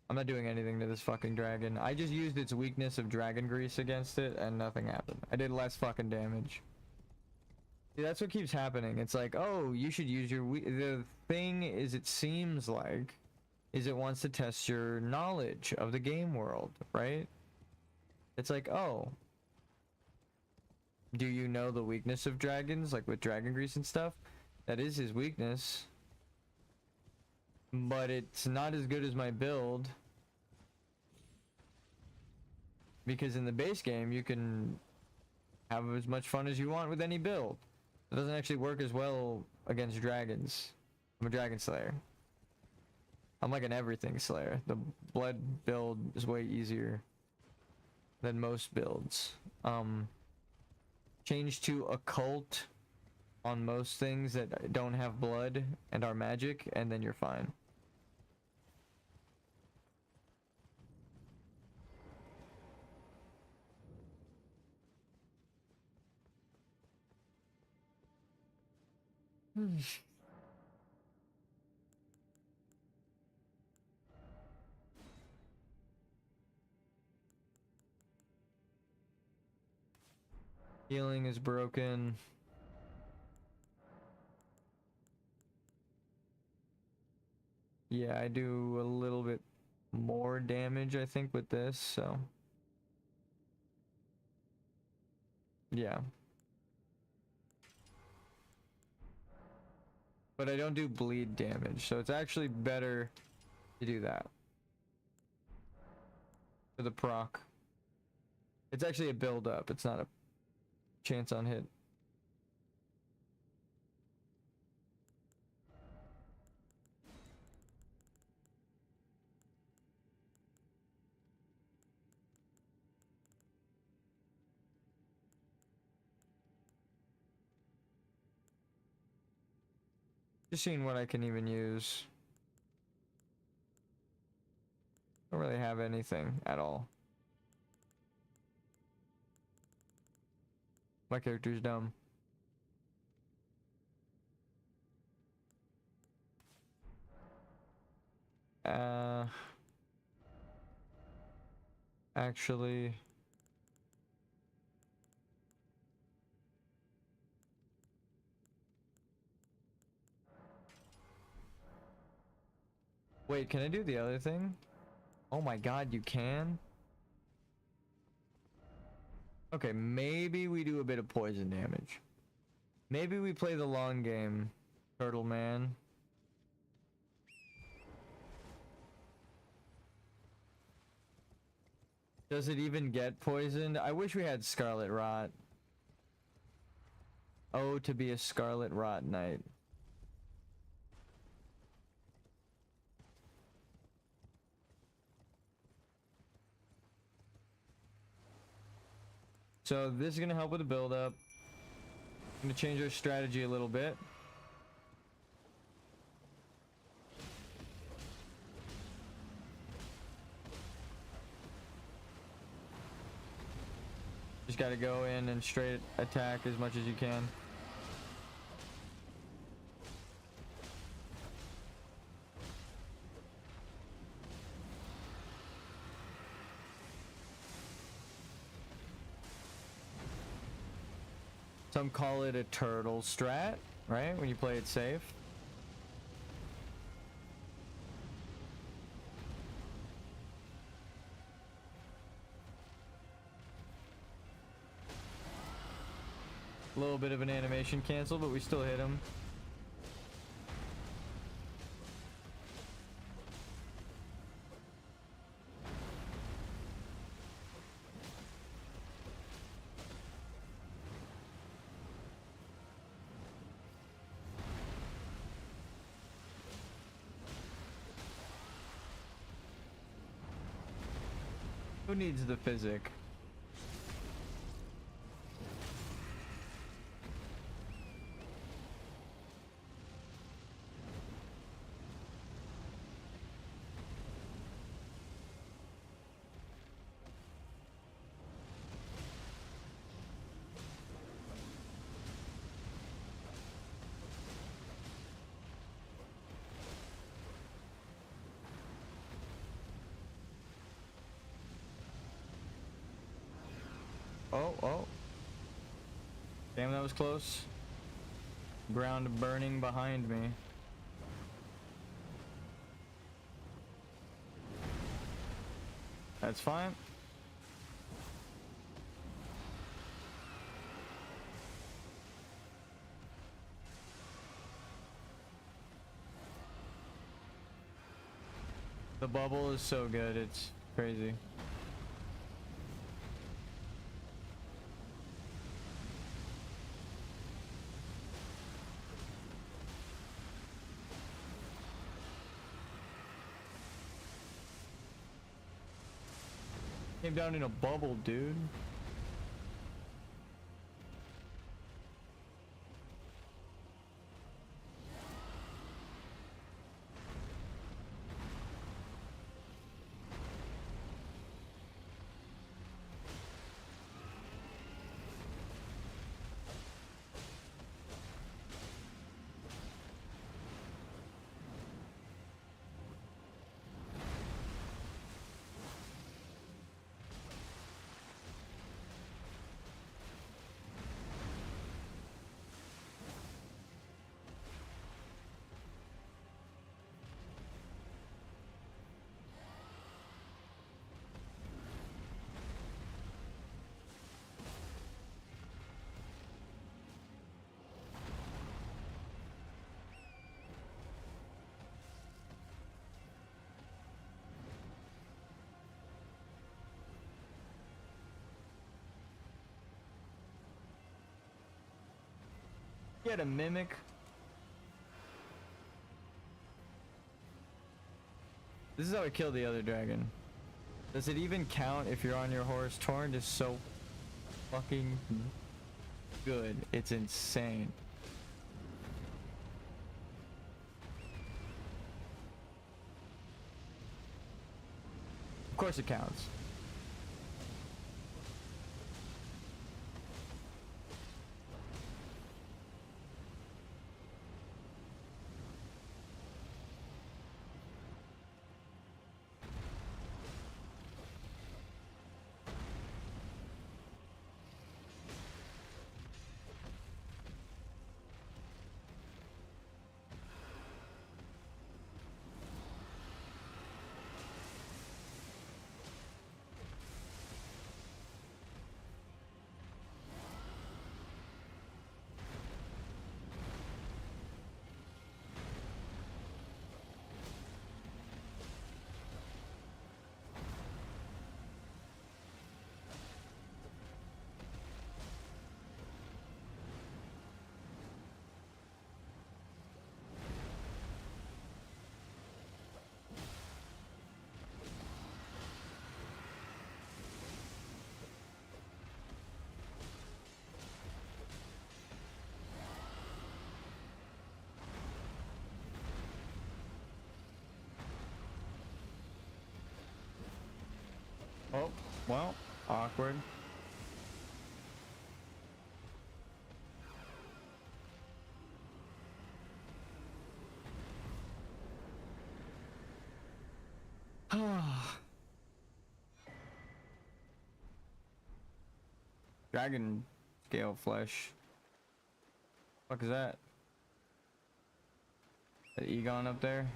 I'm not doing anything to this fucking dragon. I just used its weakness of dragon grease against it and nothing happened. I did less fucking damage. See, that's what keeps happening. It's like, oh, you should use your the thing is, it seems like, is it wants to test your knowledge of the game world, right? It's like, oh, do you know the weakness of dragons, like with dragon grease and stuff? That is his weakness. But it's not as good as my build. Because in the base game, you can have as much fun as you want with any build. It doesn't actually work as well against dragons. I'm a dragon slayer. I'm like an everything slayer. The blood build is way easier than most builds. Change to occult on most things that don't have blood and are magic, and then you're fine. Healing is broken. Yeah, I do a little bit more damage, I think, with this, so. Yeah. But I don't do bleed damage, so it's actually better to do that. For the proc. It's actually a build up, it's not a chance on hit. Just seeing what I can even use. Don't really have anything at all. My character's dumb. Actually, wait, can I do the other thing? Oh my god, you can? Okay, maybe we do a bit of poison damage. Maybe we play the long game, Turtle Man. Does it even get poisoned? I wish we had Scarlet Rot. Oh, to be a Scarlet Rot Knight. So this is gonna help with the build up. I'm gonna change our strategy a little bit. Just gotta go in and straight attack as much as you can. Some call it a turtle strat, right? When you play it safe. A little bit of an animation cancel, but we still hit him. Who needs the physic? Oh. Damn, that was close. Ground burning behind me. That's fine. The bubble is so good, it's crazy. Came down in a bubble, dude. Get a mimic. This is how I killed the other dragon. Does it even count if you're on your horse? Torrent is so fucking good. It's insane. Of course it counts. Oh, well, awkward. Dragon scale flesh. Fuck is that? That Egon up there?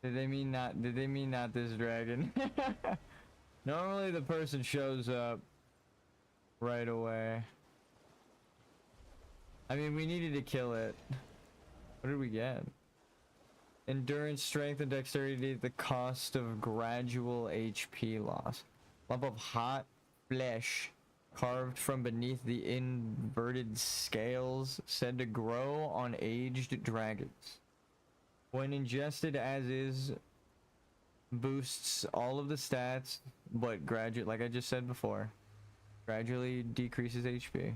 Did they mean not this dragon? Normally the person shows up right away. I mean, we needed to kill it. What did we get? Endurance, strength, and dexterity at the cost of gradual HP loss. Lump of hot flesh carved from beneath the inverted scales, said to grow on aged dragons. When ingested as is, boosts all of the stats, but gradually, like I just said before, gradually decreases HP.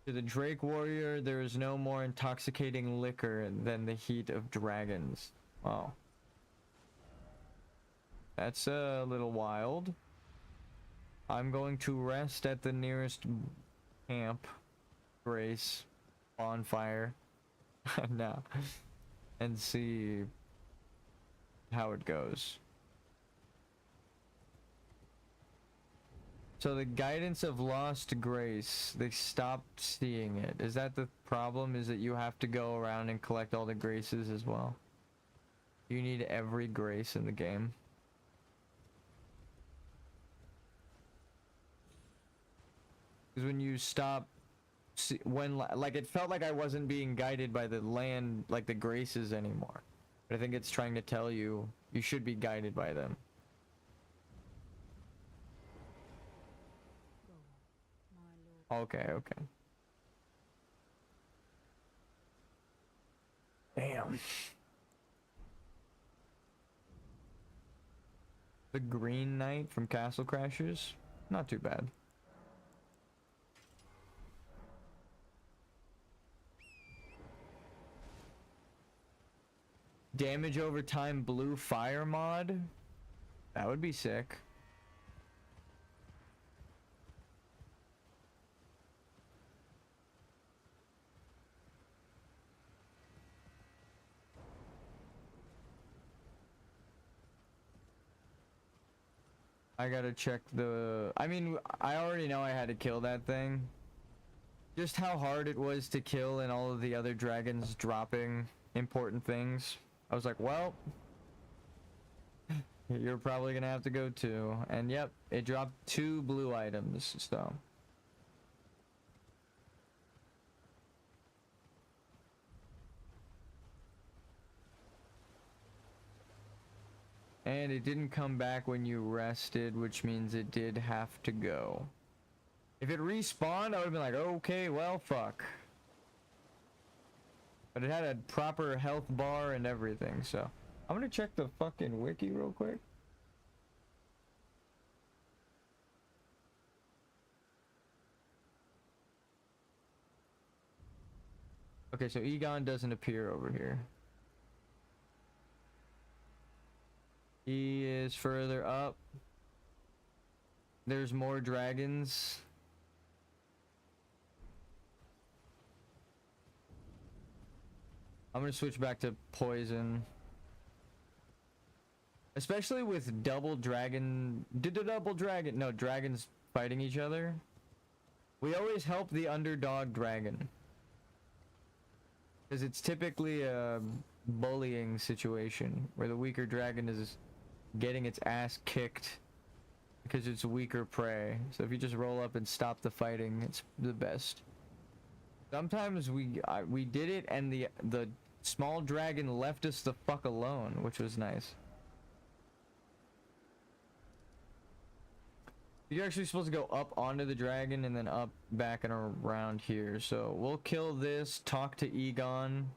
To the Drake Warrior, there is no more intoxicating liquor than the heat of dragons. Wow. That's a little wild. I'm going to rest at the nearest camp, Grace, bonfire, now, and see how it goes. So the guidance of lost grace, they stopped seeing it. Is that the problem? Is that you have to go around and collect all the graces as well? You need every grace in the game. Because when you stop, like it felt like I wasn't being guided by the land, like the graces anymore. But I think it's trying to tell you, you should be guided by them. Okay, okay. Damn. The Green Knight from Castle Crashers? Not too bad. Damage over time blue fire mod? That would be sick. I gotta check the... I mean, I already know I had to kill that thing. Just how hard it was to kill and all of the other dragons dropping important things. I was like, well... you're probably gonna have to go too. And yep, it dropped 2 blue items, so... And it didn't come back when you rested, which means it did have to go. If it respawned, I would have been like, okay, well, fuck. But it had a proper health bar and everything, so... I'm gonna check the fucking wiki real quick. Okay, so Egon doesn't appear over here. He is further up. There's more dragons. I'm gonna switch back to poison. Especially with dragons fighting each other. We always help the underdog dragon. Because it's typically a bullying situation where the weaker dragon is getting its ass kicked because it's weaker prey. So if you just roll up and stop the fighting, it's the best. Sometimes we did it and the small dragon left us the fuck alone, which was nice. You're actually supposed to go up onto the dragon and then up, back, and around here. So we'll kill this, talk to Egon,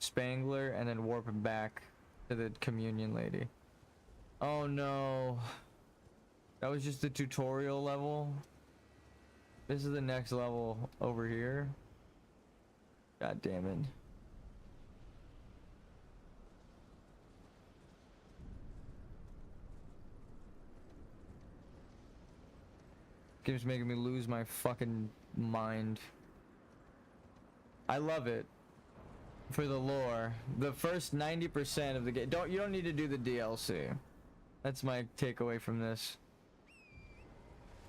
Spangler, and then warp back to the communion lady. Oh no. That was just the tutorial level. This is the next level over here. God damn it. Game's making me lose my fucking mind. I love it for the lore. The first 90% of the game. You don't need to do the DLC. That's my takeaway from this.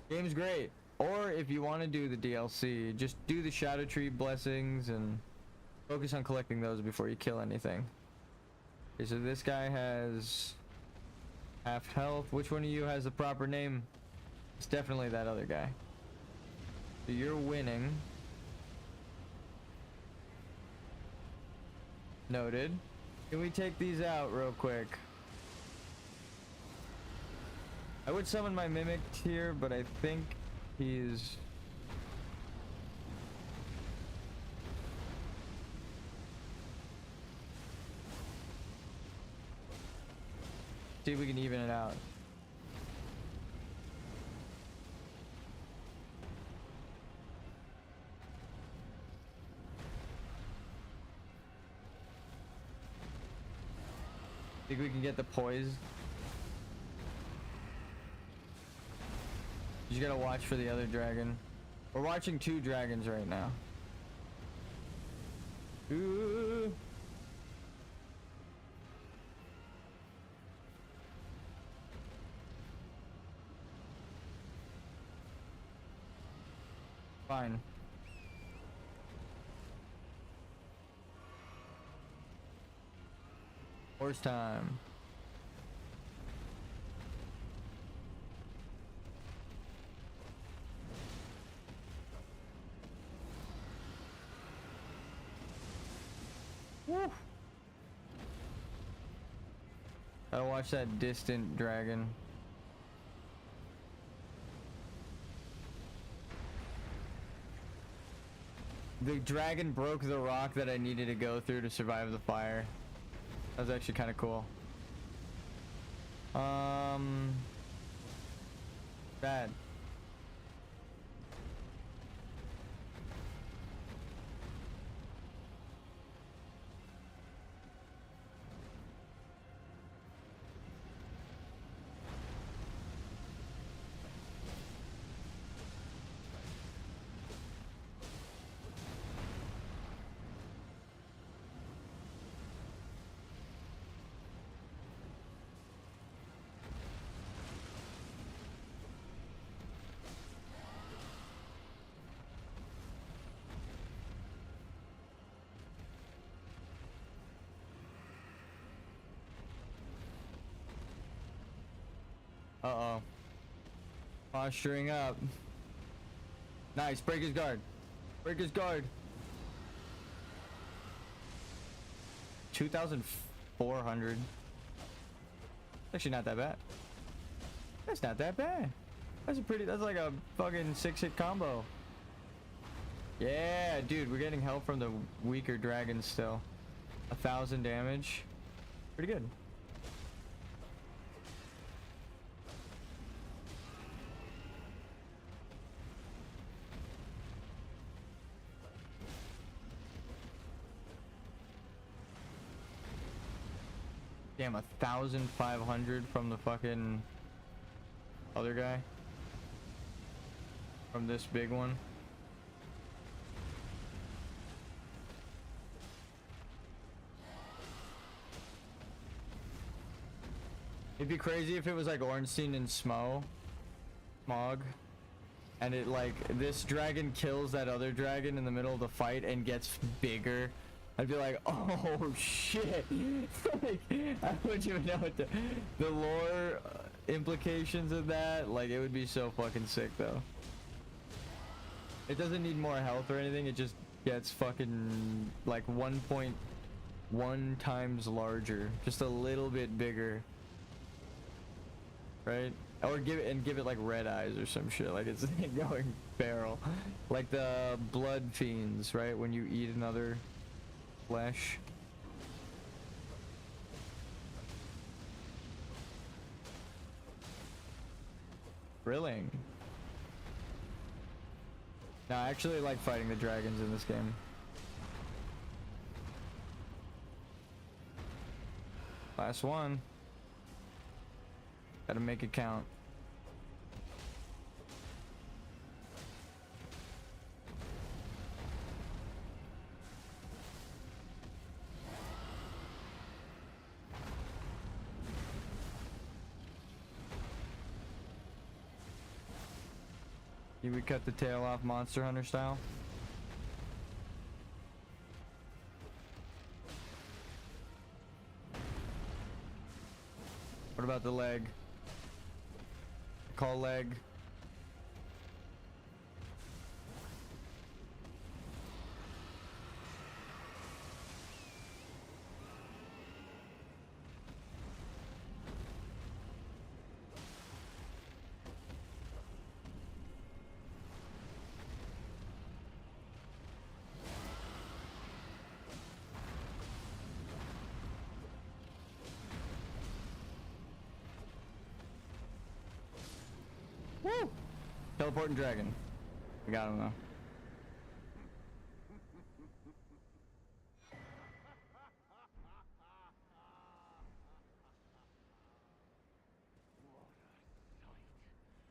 Game's great. Or if you want to do the DLC, just do the Shadow Tree blessings and focus on collecting those before you kill anything. Okay, so this guy has half health. Which one of you has the proper name? It's definitely that other guy. So you're winning. Noted. Can we take these out real quick? I would summon my Mimic here, but I think he's... See if we can even it out. Think we can get the poise? You just gotta watch for the other dragon. We're watching 2 dragons right now. Ooh. Fine. Horse time. Woo. Gotta watch that distant dragon. The dragon broke the rock that I needed to go through to survive the fire. That was actually kind of cool. Bad. Uh-oh. Posturing up. Nice. Break his guard. Break his guard. 2,400. Actually not that bad. That's not that bad. That's like a fucking 6-hit combo. Yeah, dude, we're getting help from the weaker dragons still. 1,000 damage. Pretty good. Damn, 1,500 from the fucking other guy. From this big one. It'd be crazy if it was like Ornstein and Smog, and it like this dragon kills that other dragon in the middle of the fight and gets bigger. I'd be like, oh shit! Like, I wouldn't even know what the lore implications of that. Like, it would be so fucking sick though. It doesn't need more health or anything. It just gets fucking like 1.1 times larger, just a little bit bigger, right? Or give it like red eyes or some shit. Like it's going feral, like the blood fiends, right? When you eat another flesh. Thrilling. No, I actually like fighting the dragons in this game. Last one. Gotta make it count. You would cut the tail off Monster Hunter style? What about the leg? Call leg. Woo! Teleporting dragon. We got him though.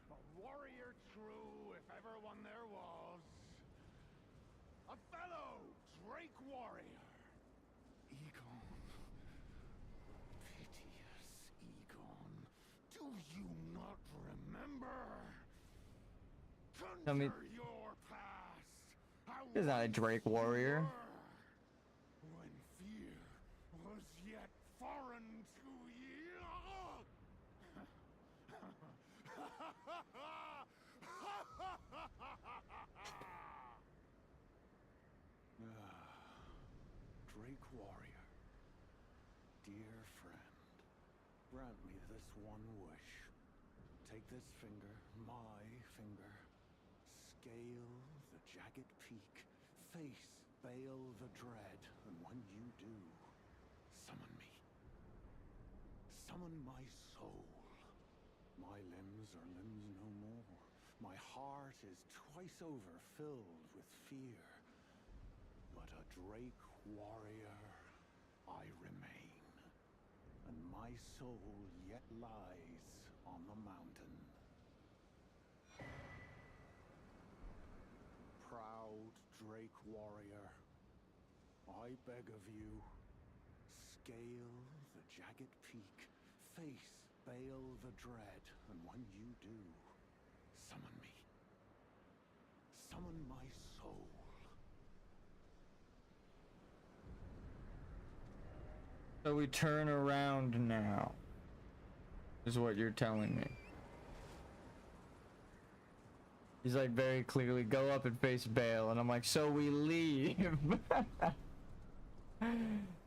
A warrior true, if ever one there was. A fellow Drake warrior. Egon. Piteous Egon. Do you not remember? Tell me- Conjure your past. How He's not a Drake you warrior. were when fear was yet foreign to ye. Drake warrior, dear friend, grant me this one wish. Take this finger, my finger, scale the jagged peak, face Baal the Dread, and when you do, summon me. Summon my soul. My limbs are limbs no more. My heart is twice over filled with fear. But a Drake warrior I remain, and my soul yet lies on the mountain. Proud Drake warrior, I beg of you, scale the jagged peak, face Baal the Dread, and when you do, summon me. Summon my soul. So we turn around now, is what you're telling me. He's like very clearly, go up and face Baal, and I'm like, so we leave.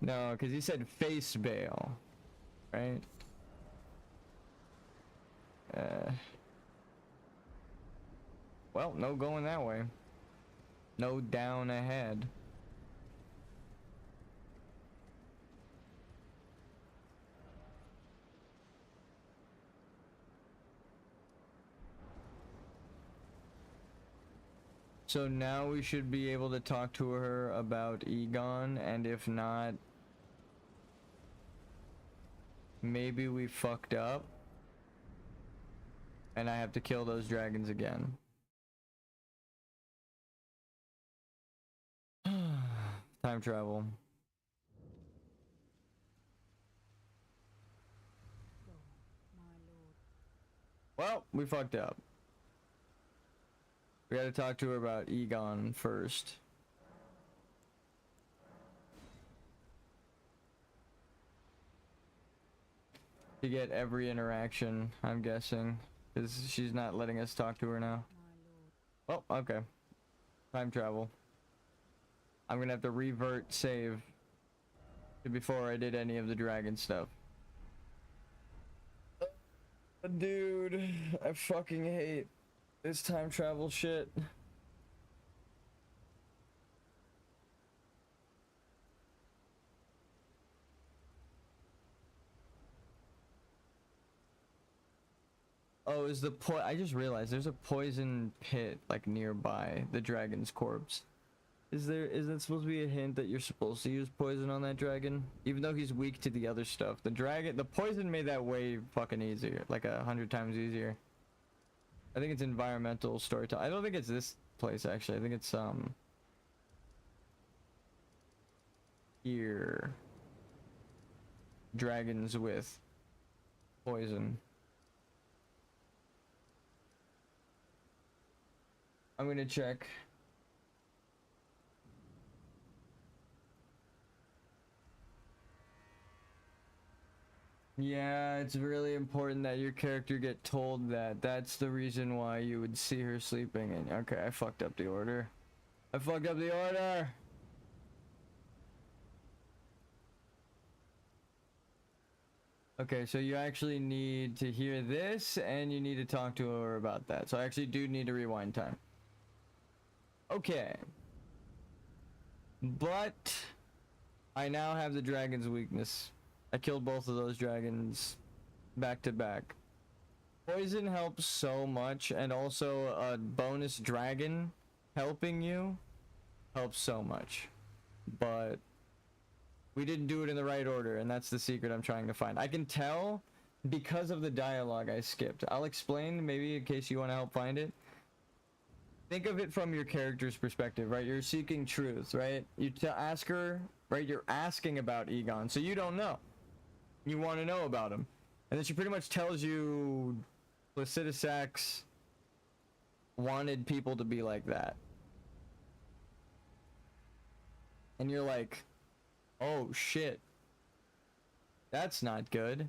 No, because he said face Baal, right? Well, no going that way. No down ahead. So now we should be able to talk to her about Egon, and if not, maybe we fucked up and I have to kill those dragons again. Time travel. Go, my lord. Well, we fucked up. We gotta talk to her about Egon first. To get every interaction, I'm guessing. Because she's not letting us talk to her now. My lord. Oh, okay. Time travel. I'm gonna have to revert save to before I did any of the dragon stuff. Dude, I fucking hate this time travel shit. Oh, is the I just realized there's a poison pit like nearby the dragon's corpse. Is that supposed to be a hint that you're supposed to use poison on that dragon? Even though he's weak to the other stuff. The poison made that way fucking easier. Like 100 times easier. I think it's environmental storytelling. I don't think it's this place actually. I think it's here. Dragons with poison. I'm gonna check. Yeah, it's really important that your character get told that. That's the reason why you would see her sleeping. And okay, I fucked up the order. I fucked up the order. Okay, so you actually need to hear this and you need to talk to her about that. So I actually do need to rewind time. Okay. But I now have the dragon's weakness. I killed both of those dragons back to back. Poison helps so much, and also a bonus dragon helping you helps so much. But we didn't do it in the right order, and that's the secret I'm trying to find. I can tell because of the dialogue I skipped. I'll explain maybe in case you want to help find it. Think of it from your character's perspective, right? You're seeking truth, right? You ask her, right? You're asking about Egon, so you don't know. You want to know about him. And then she pretty much tells you Placiduous Axe wanted people to be like that. And you're like, oh shit. That's not good.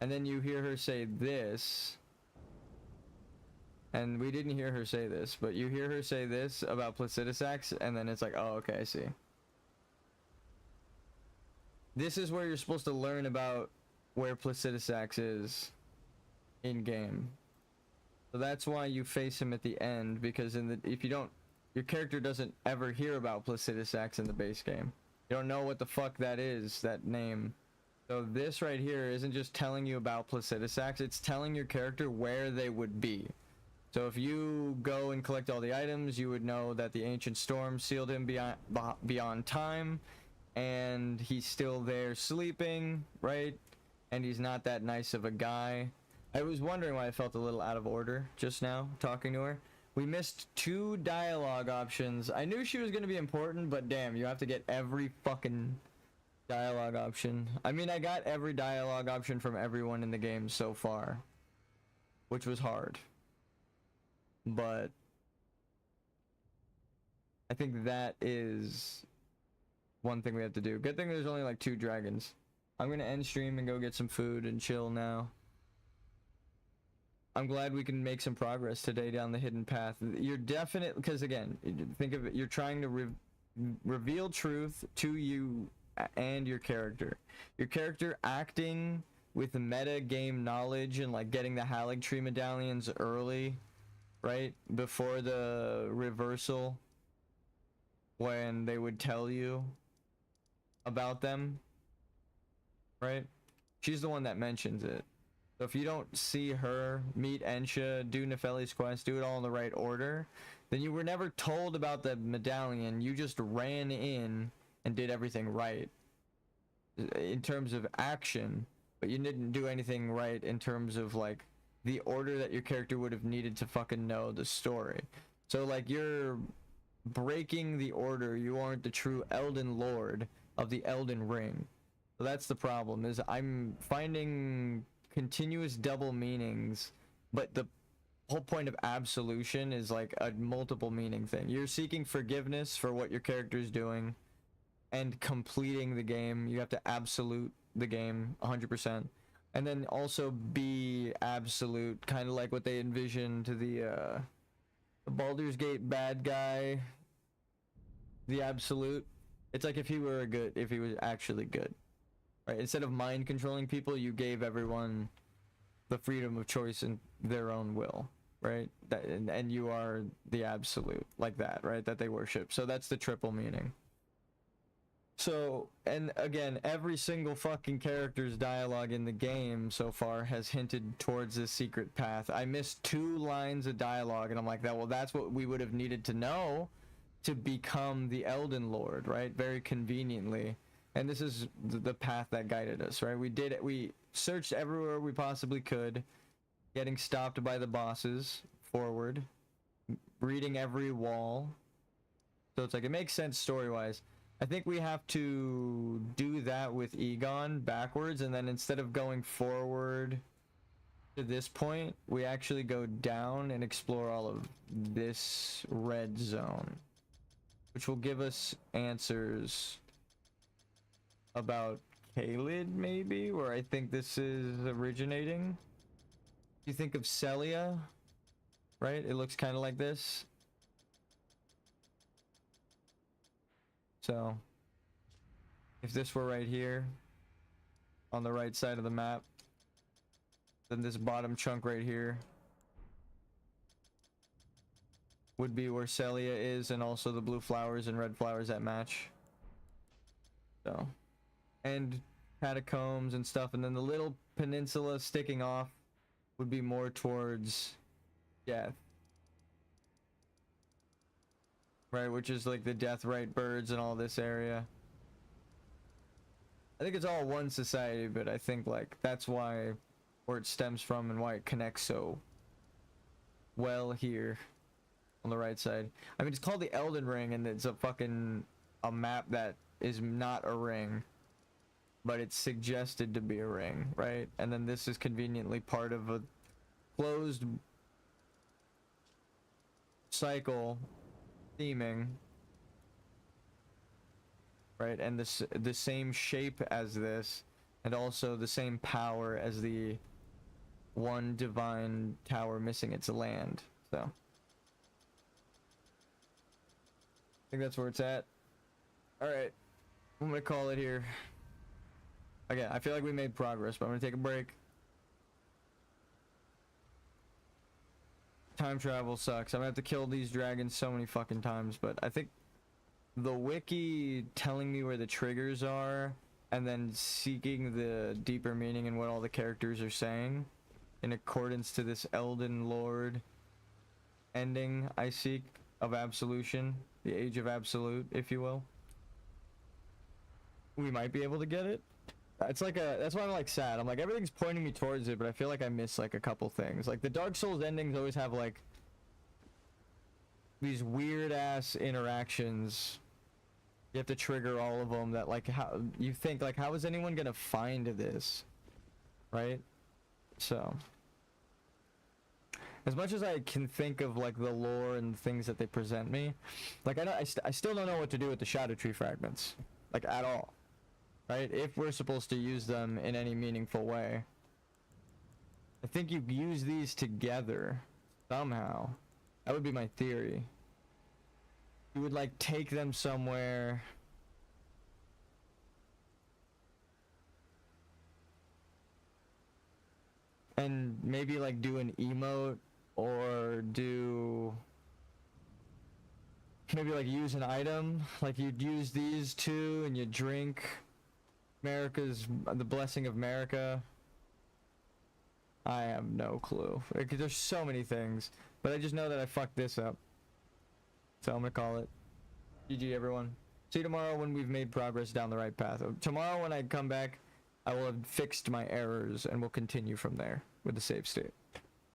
And then you hear her say this. And we didn't hear her say this, but you hear her say this about Placiduous Axe, and then it's like, oh, okay, I see. This is where you're supposed to learn about where Placiduous Axe is in game. So that's why you face him at the end, because if you don't, your character doesn't ever hear about Placiduous Axe in the base game. You don't know what the fuck that is, that name. So this right here isn't just telling you about Placiduous Axe, it's telling your character where they would be. So if you go and collect all the items, you would know that the Ancient Storm sealed him beyond time, and he's still there sleeping, right? And he's not that nice of a guy. I was wondering why I felt a little out of order just now talking to her. We missed 2 dialogue options. I knew she was going to be important, but damn, you have to get every fucking dialogue option. I mean, I got every dialogue option from everyone in the game so far, which was hard. But I think that is one thing we have to do. Good thing there's only like 2 dragons. I'm gonna end stream and go get some food and chill now. I'm glad we can make some progress today down the hidden path. You're definitely, because again, think of it, you're trying to reveal truth to you and your character. Your character acting with meta game knowledge and like getting the Haligtree medallions early, right? Before the reversal, when they would tell you about them, right? She's the one that mentions it. So if you don't see her, meet Ensha, do Nefeli's quest, do it all in the right order, then you were never told about the medallion. You just ran in and did everything right in terms of action, but you didn't do anything right in terms of like the order that your character would have needed to fucking know the story. So like you're breaking the order. You aren't the true Elden Lord of the Elden Ring. So that's the problem, is I'm finding continuous double meanings, but the whole point of absolution is like a multiple meaning thing. You're seeking forgiveness for what your character is doing and completing the game. You have to absolute the game 100%. And then also be absolute, kind of like what they envisioned to the Baldur's Gate bad guy, the absolute. It's like if he was actually good, right? Instead of mind controlling people, you gave everyone the freedom of choice and their own will, right? That, and you are the absolute, like that, right? That they worship. So that's the triple meaning. So, and again, every single fucking character's dialogue in the game so far has hinted towards this secret path. I missed 2 lines of dialogue, and I'm like, well, that's what we would have needed to know to become the Elden Lord, right? Very conveniently. And this is the path that guided us, right? We searched everywhere we possibly could, getting stopped by the bosses, forward, reading every wall. So it's like, it makes sense story-wise. I think we have to do that with Egon backwards, and then instead of going forward to this point, we actually go down and explore all of this red zone, which will give us answers about Caelid, maybe, where I think this is originating. You think of Celia, right? It looks kind of like this. So, if this were right here, on the right side of the map, then this bottom chunk right here would be where Celia is, and also the blue flowers and red flowers that match. So, and catacombs and stuff, and then the little peninsula sticking off would be more towards death, right? Which is like the Deathrite birds and all this area. I think it's all one society, but I think like that's why, where it stems from and why it connects so well here on the right side. I mean, it's called the Elden Ring, and it's a map that is not a ring, but it's suggested to be a ring, right? And then this is conveniently part of a closed cycle theming, right? And the same shape as this, and also the same power as the one divine tower missing its land. So I think that's where it's at. All right, I'm gonna call it here. Again, I feel like we made progress, but I'm gonna take a break. Time travel sucks. I'm gonna have to kill these dragons so many fucking times, but I think the wiki telling me where the triggers are and then seeking the deeper meaning in what all the characters are saying in accordance to this Elden Lord ending I seek of absolution, the age of absolute, if you will. We might be able to get it. It's like that's why I'm like sad. I'm like, everything's pointing me towards it, but I feel like I miss like a couple things. Like the Dark Souls endings always have like these weird ass interactions. You have to trigger all of them that like, how you think like, how is anyone gonna find this, right? So as much as I can think of like the lore and things that they present me, like I still don't know what to do with the Shadow Tree fragments, like at all, right? If we're supposed to use them in any meaningful way. I think you use these together somehow. That would be my theory. You would like take them somewhere and maybe like do an emote, or do maybe like use an item, like you'd use these two and you drink the blessing of Marika. I have no clue. There's so many things, but I just know that I fucked this up, so I'm gonna call it. GG everyone. See you tomorrow when we've made progress down the right path. Tomorrow when I come back, I will have fixed my errors and we'll continue from there with the save state.